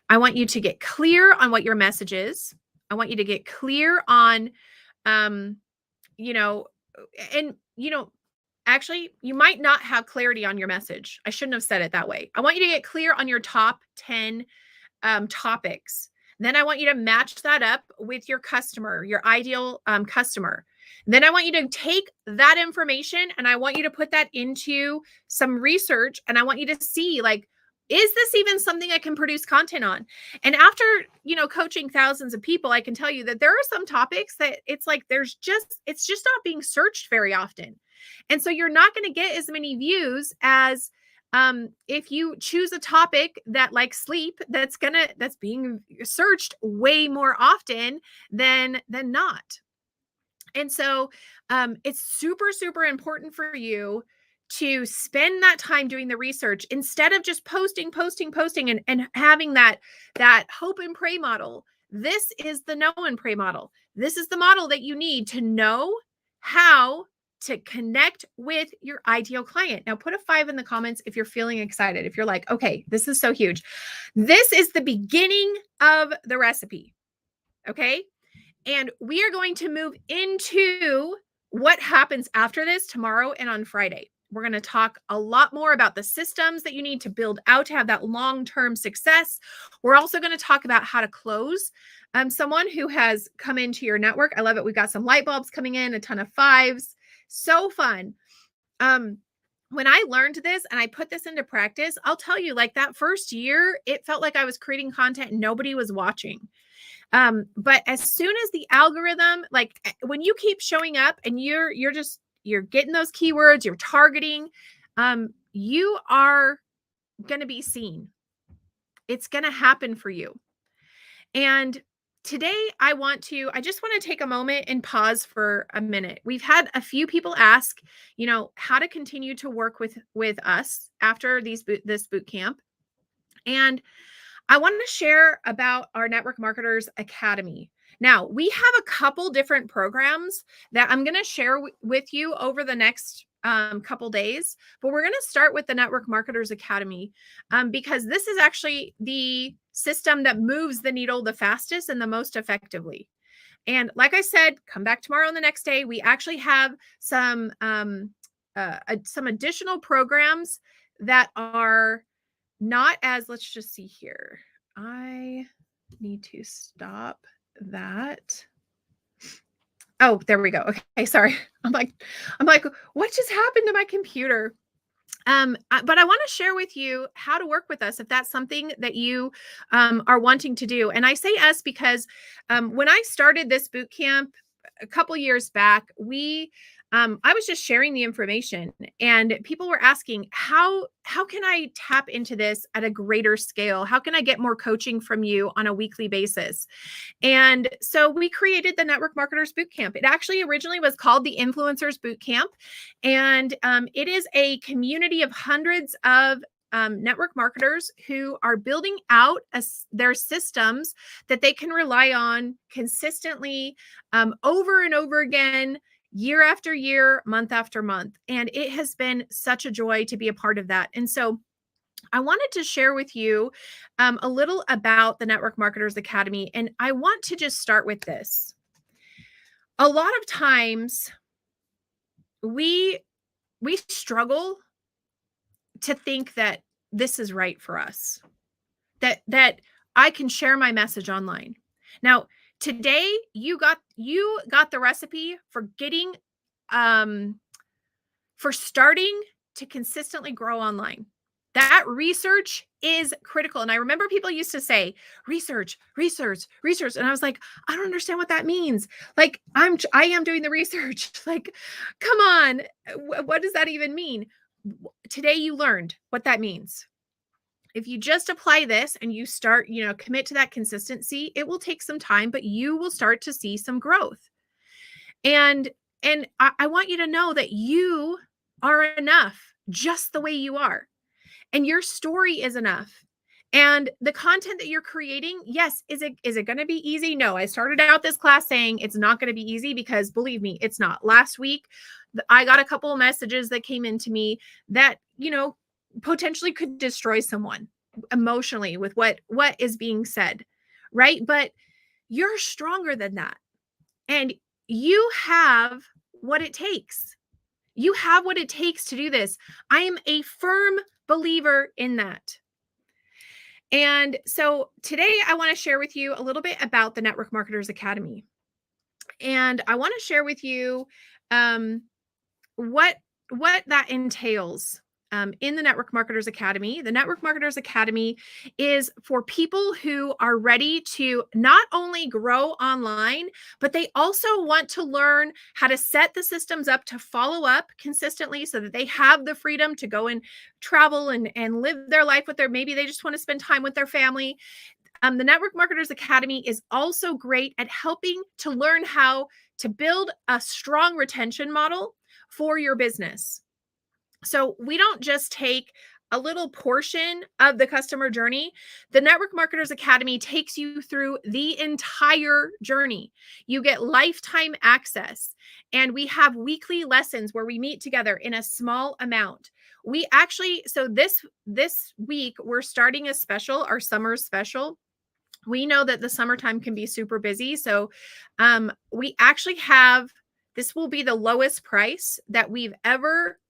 I want you to get clear on what your message is. I want you to get clear on, actually, you might not have clarity on your message. I shouldn't have said it that way. I want you to get clear on your top 10 topics. Then I want you to match that up with your customer, your ideal customer. Then I want you to take that information and I want you to put that into some research and I want you to see, like, is this even something I can produce content on? And after, coaching thousands of people, I can tell you that there are some topics that it's like it's just not being searched very often. And so you're not going to get as many views as if you choose a topic that, like sleep, that's being searched way more often than not. And so it's super, super important for you to spend that time doing the research instead of just posting and having that hope and pray model. This is the know and pray model. This is the model that you need to know how to connect with your ideal client. Now put a 5 in the comments if you're feeling excited. If you're like, okay, this is so huge. This is the beginning of the recipe. Okay. And we are going to move into what happens after this tomorrow and on Friday. We're going to talk a lot more about the systems that you need to build out to have that long-term success. We're also going to talk about how to close someone who has come into your network. I love it. We've got some light bulbs coming in, a ton of 5s. So fun. When I learned this and I put this into practice, I'll tell you, like that first year, it felt like I was creating content and nobody was watching. But as soon as the algorithm, like when you keep showing up and you're getting those keywords, you're targeting, you are going to be seen. It's going to happen for you. And today I just want to take a moment and pause for a minute. We've had a few people ask, how to continue to work with us after this boot camp. And I want to share about our Network Marketers Academy. Now, we have a couple different programs that I'm going to share with you over the next couple days, but we're going to start with the Network Marketers Academy because this is actually the system that moves the needle the fastest and the most effectively. And like I said, come back tomorrow and the next day. We actually have some additional programs that are not as, let's just see here. I need to stop that. Oh, there we go. Okay, sorry. I'm like, what just happened to my computer? But I want to share with you how to work with us if that's something that you are wanting to do. And I say us because when I started this boot camp a couple years back, I was just sharing the information and people were asking, how can I tap into this at a greater scale? How can I get more coaching from you on a weekly basis? And so we created the Network Marketers Bootcamp. It actually originally was called the Influencers Bootcamp. And it is a community of hundreds of network marketers who are building out their systems that they can rely on consistently over and over again, year after year, month after month. And it has been such a joy to be a part of that. And so I wanted to share with you a little about the Network Marketers Academy. And I want to just start with this. A lot of times we struggle to think that this is right for us, that I can share my message online. Now, today you got the recipe for getting for starting to consistently grow online. That research is critical. And I remember people used to say, research, research, research. And I was like, I don't understand what that means. Like, I am doing the research. Like, come on. What does that even mean? Today you learned what that means. If you just apply this and you start, commit to that consistency, it will take some time, but you will start to see some growth. And I want you to know that you are enough just the way you are. And your story is enough. And the content that you're creating, yes, is it going to be easy? No, I started out this class saying it's not going to be easy, because believe me, it's not. Last week, I got a couple of messages that came into me that, potentially could destroy someone emotionally with what is being said, right? But you're stronger than that. And you have what it takes. You have what it takes to do this. I am a firm believer in that. And so today I want to share with you a little bit about the Network Marketers Academy. And I want to share with you what that entails. In the Network Marketers Academy. The Network Marketers Academy is for people who are ready to not only grow online, but they also want to learn how to set the systems up to follow up consistently so that they have the freedom to go and travel and live their life with maybe they just want to spend time with their family. The Network Marketers Academy is also great at helping to learn how to build a strong retention model for your business. So we don't just take a little portion of the customer journey. The Network Marketers Academy takes you through the entire journey. You get lifetime access, and we have weekly lessons where we meet together in a small amount. We actually, so this week, we're starting a special, our summer special. We know that the summertime can be super busy. So we actually this will be the lowest price that we've ever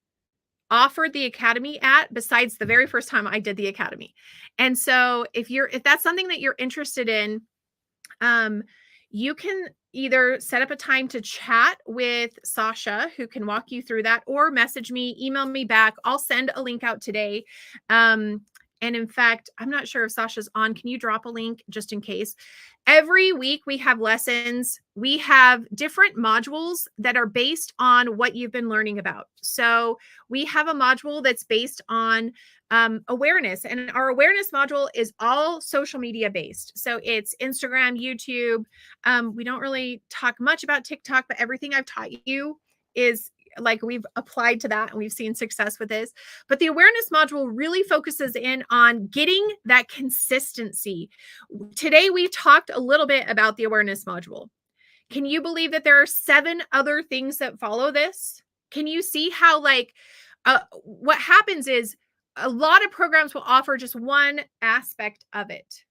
offered the academy at, besides the very first time I did the academy. And so if that's something that you're interested in, you can either set up a time to chat with Sasha, who can walk you through that, or message me, email me back. I'll send a link out today. And in fact, I'm not sure if Sasha's on. Can you drop a link just in case? Every week we have lessons. We have different modules that are based on what you've been learning about. So we have a module that's based on awareness, and our awareness module is all social media based. So it's Instagram, YouTube. We don't really talk much about TikTok, but everything I've taught you is like we've applied to that and we've seen success with this. But the awareness module really focuses in on getting that consistency. Today, we've talked a little bit about the awareness module. Can you believe that there are 7 other things that follow this? Can you see how what happens is a lot of programs will offer just one aspect of it.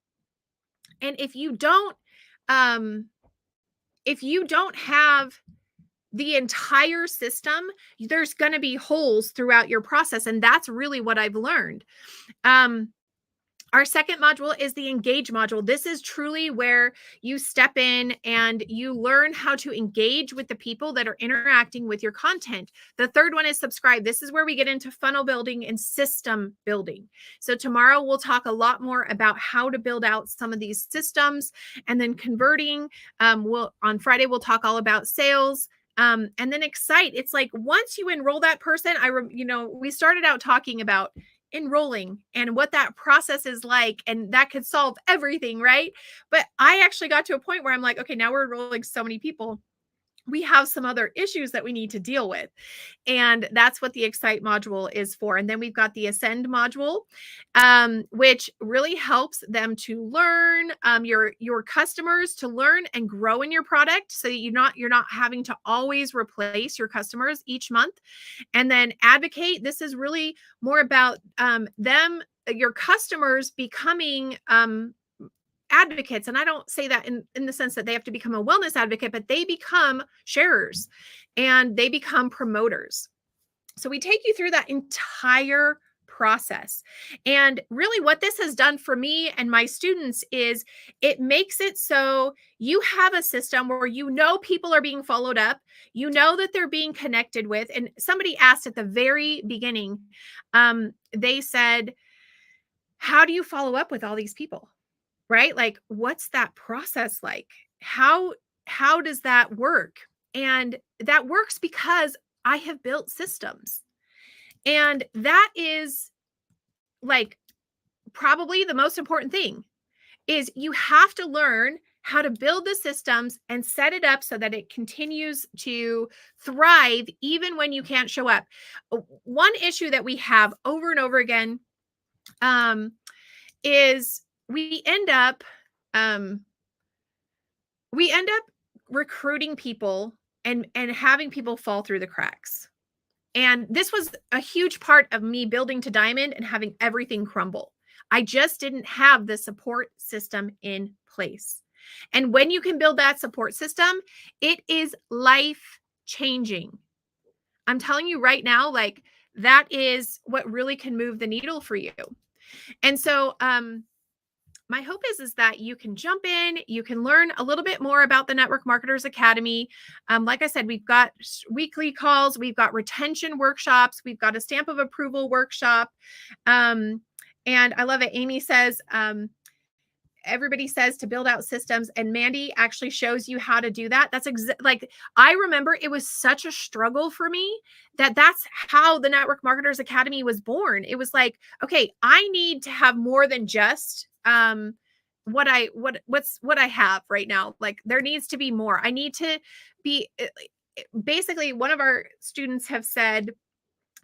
And if you don't have the entire system, there's going to be holes throughout your process. And that's really what I've learned. Our second module is the engage module. This is truly where you step in and you learn how to engage with the people that are interacting with your content. The third one is subscribe. This is where we get into funnel building and system building. So tomorrow we'll talk a lot more about how to build out some of these systems, and then converting. On Friday, we'll talk all about sales. And then excite. It's like once you enroll that person, we started out talking about enrolling and what that process is like, and that could solve everything, right? But I actually got to a point where I'm like, okay, now we're enrolling so many people, we have some other issues that we need to deal with. And that's what the Excite module is for. And then we've got the Ascend module, which really helps them to learn, your customers to learn and grow in your product, so that you're not having to always replace your customers each month. And then Advocate, this is really more about your customers becoming advocates. And I don't say that in the sense that they have to become a wellness advocate, but they become sharers and they become promoters. So we take you through that entire process. And really what this has done for me and my students is it makes it so you have a system where people are being followed up, that they're being connected with. And somebody asked at the very beginning, they said, how do you follow up with all these people, right? Like, what's that process like? How does that work? And that works because I have built systems. And that is like probably the most important thing is you have to learn how to build the systems and set it up so that it continues to thrive even when you can't show up. One issue that we have over and over again is um, we end up recruiting people and having people fall through the cracks. And this was a huge part of me building to diamond and having everything crumble. I just didn't have the support system in place. And when you can build that support system, it is life changing. I'm telling you right now, like that is what really can move the needle for you. And so, my hope is that you can jump in, you can learn a little bit more about the Network Marketers Academy. Like I said, we've got weekly calls, we've got retention workshops, we've got a stamp of approval workshop. And I love it. Amy says, everybody says to build out systems, and Mandy actually shows you how to do that. That's like, I remember it was such a struggle for me that's how the Network Marketers Academy was born. It was like, okay, I need to have more than just what I have right now. Like there needs to be more. I need to be basically, one of our students have said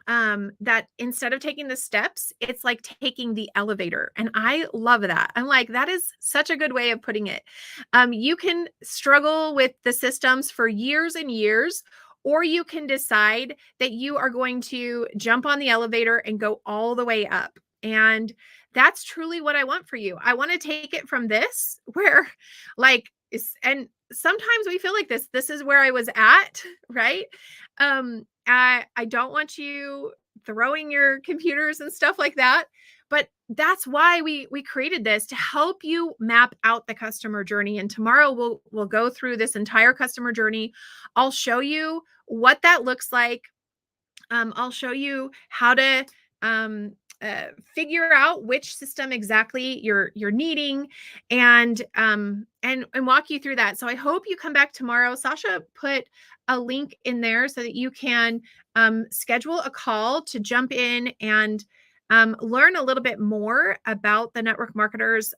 that instead of taking the steps, it's like taking the elevator. And I love that. I'm like, that is such a good way of putting it. You can struggle with the systems for years and years, or you can decide that you are going to jump on the elevator and go all the way up. And that's truly what I want for you. I want to take it from this where like, and sometimes we feel like this is where I was at, right? I don't want you throwing your computers and stuff like that, but that's why we created this, to help you map out the customer journey. And tomorrow we'll go through this entire customer journey. I'll show you what that looks like. I'll show you how to figure out which system exactly you're needing, and walk you through that. So I hope you come back tomorrow. Sasha put a link in there so that you can schedule a call to jump in and learn a little bit more about the Network Marketers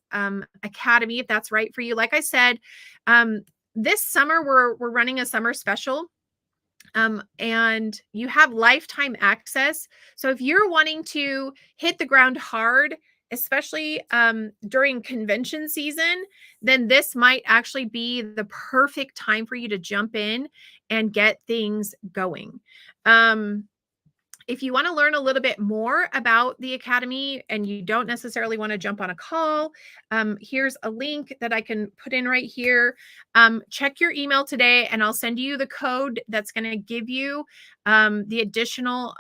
Academy, if that's right for you. Like I said, this summer we're running a summer special. And you have lifetime access. So if you're wanting to hit the ground hard, especially during convention season, then this might actually be the perfect time for you to jump in and get things going. If you want to learn a little bit more about the Academy and you don't necessarily want to jump on a call, here's a link that I can put in right here. Check your email today and I'll send you the code that's going to give you the additional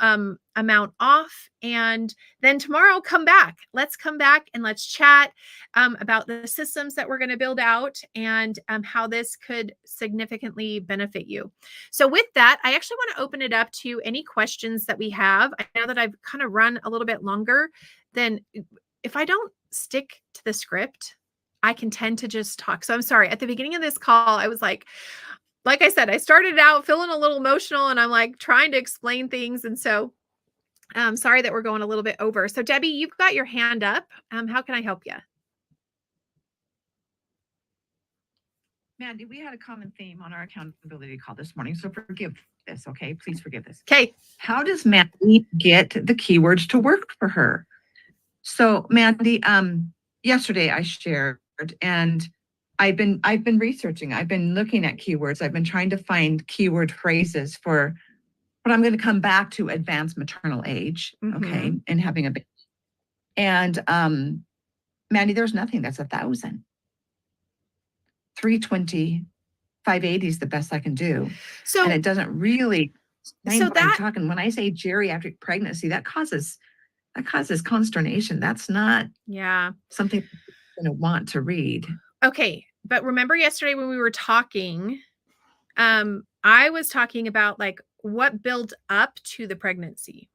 amount off. And then tomorrow, come back. Let's come back and let's chat about the systems that we're going to build out and how this could significantly benefit you. So with that, I actually want to open it up to any questions that we have. I know that I've kind of run a little bit longer than, if I don't stick to the script, I can tend to just talk. So I'm sorry. At the beginning of this call, I was like I said, I started out feeling a little emotional and I'm like trying to explain things. And so I'm sorry that we're going a little bit over. So Debbie, you've got your hand up. How can I help you? Mandy, we had a common theme on our accountability call this morning, so forgive this, okay? Please forgive this. Okay. How does Mandy get the keywords to work for her? So Mandy, yesterday I shared, and I've been researching. I've been looking at keywords. I've been trying to find keyword phrases for what I'm going to come back to advanced maternal age, okay, and having a baby. And Mandy, there's nothing that's 1,000. 320, 580 is the best I can do. So, and it doesn't really. So that, I'm talking, when I say geriatric pregnancy, that causes consternation. That's not something you're going to want to read. Okay. But remember yesterday when we were talking, I was talking about like what built up to the pregnancy.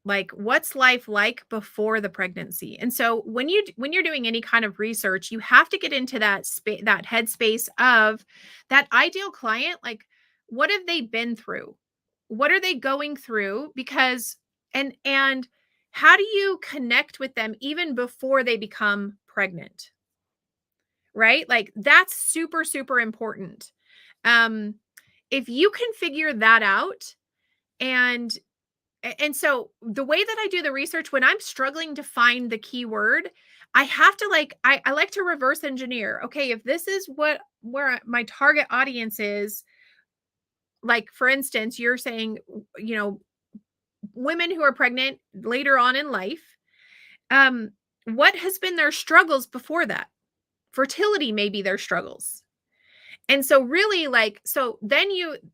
Like, what's life like before the pregnancy? And so when you're doing any kind of research, you have to get into that that headspace of that ideal client. Like, what have they been through? What are they going through? Because and how do you connect with them even before they become pregnant? Right? Like, that's super, super important. Um, if you can figure that out, and so the way that I do the research when I'm struggling to find the keyword, I have to I like to reverse engineer. Okay, if this is where my target audience is, like for instance, you're saying, you know, women who are pregnant later on in life, um, what has been their struggles before that? Fertility may be their struggles. And so really so then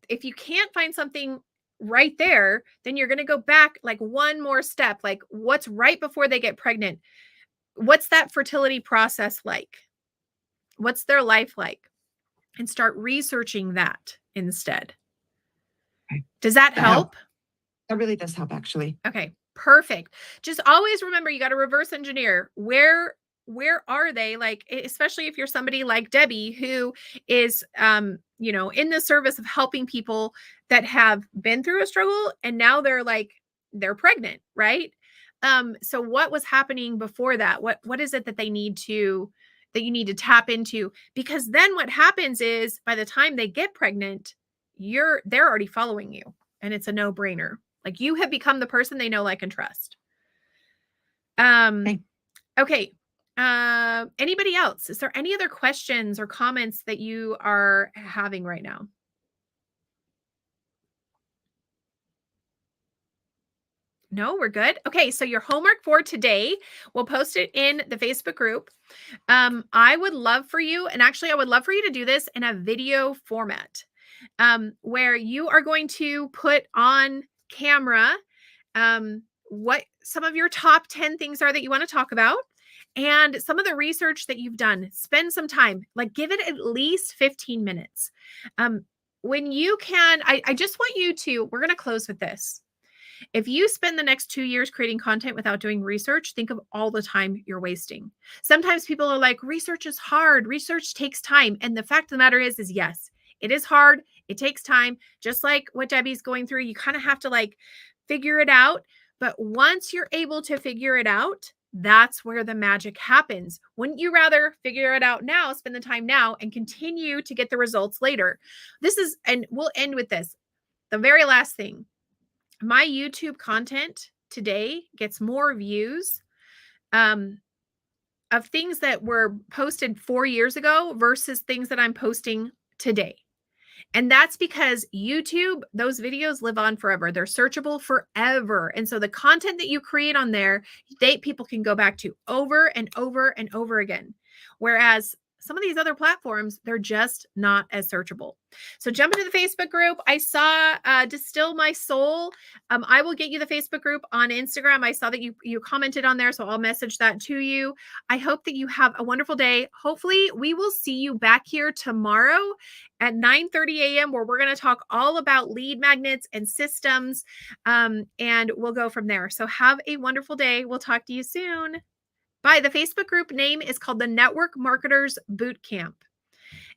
if you can't find something right there, then you're going to go back like one more step, like what's right before they get pregnant? What's that fertility process like? What's their life like? And start researching that instead. Okay. Does that help? That really does help, actually. Okay, perfect. Just always remember, you got to reverse engineer. Where are they? Like, especially if you're somebody like Debbie, who is, you know, in the service of helping people that have been through a struggle and now they're pregnant, right? So what was happening before that? What is it that you need to tap into? Because then what happens is by the time they get pregnant, they're already following you, and it's a no-brainer. Like, you have become the person they know, like, and trust. Okay. Anybody else? Is there any other questions or comments that you are having right now? No, we're good. Okay, so your homework for today, we'll post it in the Facebook group. I would love for you, and actually I would love for you to do this in a video format, where you are going to put on camera what some of your top 10 things are that you want to talk about, and some of the research that you've done. Spend some time, like give it at least 15 minutes. When you can, I just want you to, we're going to close with this. If you spend the next 2 years creating content without doing research, think of all the time you're wasting. Sometimes people are like, research is hard. Research takes time. And the fact of the matter is yes, it is hard. It takes time. Just like what Debbie's going through, you kind of have to like figure it out. But once you're able to figure it out, that's where the magic happens. Wouldn't you rather figure it out now, spend the time now, and continue to get the results later? And we'll end with this. The very last thing. My YouTube content today gets more views of things that were posted 4 years ago versus things that I'm posting today. And that's because YouTube, those videos live on forever. They're searchable forever. And so the content that you create on there, people can go back to over and over and over again. Whereas some of these other platforms, they're just not as searchable. So jump into the Facebook group. I saw Distill My Soul. I will get you the Facebook group on Instagram. I saw that you commented on there, so I'll message that to you. I hope that you have a wonderful day. Hopefully, we will see you back here tomorrow at 9:30 a.m. where we're going to talk all about lead magnets and systems, and we'll go from there. So have a wonderful day. We'll talk to you soon. Bye. The Facebook group name is called the Network Marketers Bootcamp.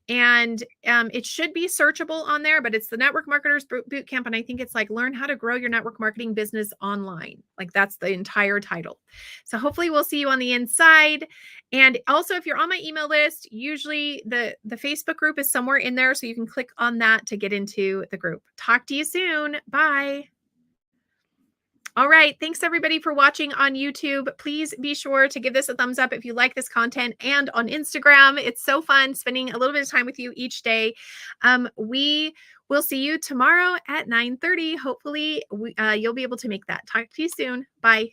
And it should be searchable on there, but it's the Network Marketers Bootcamp. And I think it's like learn how to grow your network marketing business online. Like that's the entire title. So hopefully we'll see you on the inside. And also, if you're on my email list, usually the Facebook group is somewhere in there. So you can click on that to get into the group. Talk to you soon. Bye. All right. Thanks everybody for watching on YouTube. Please be sure to give this a thumbs up if you like this content, and on Instagram. It's so fun spending a little bit of time with you each day. We will see you tomorrow at 9:30. Hopefully you'll be able to make that. Talk to you soon. Bye.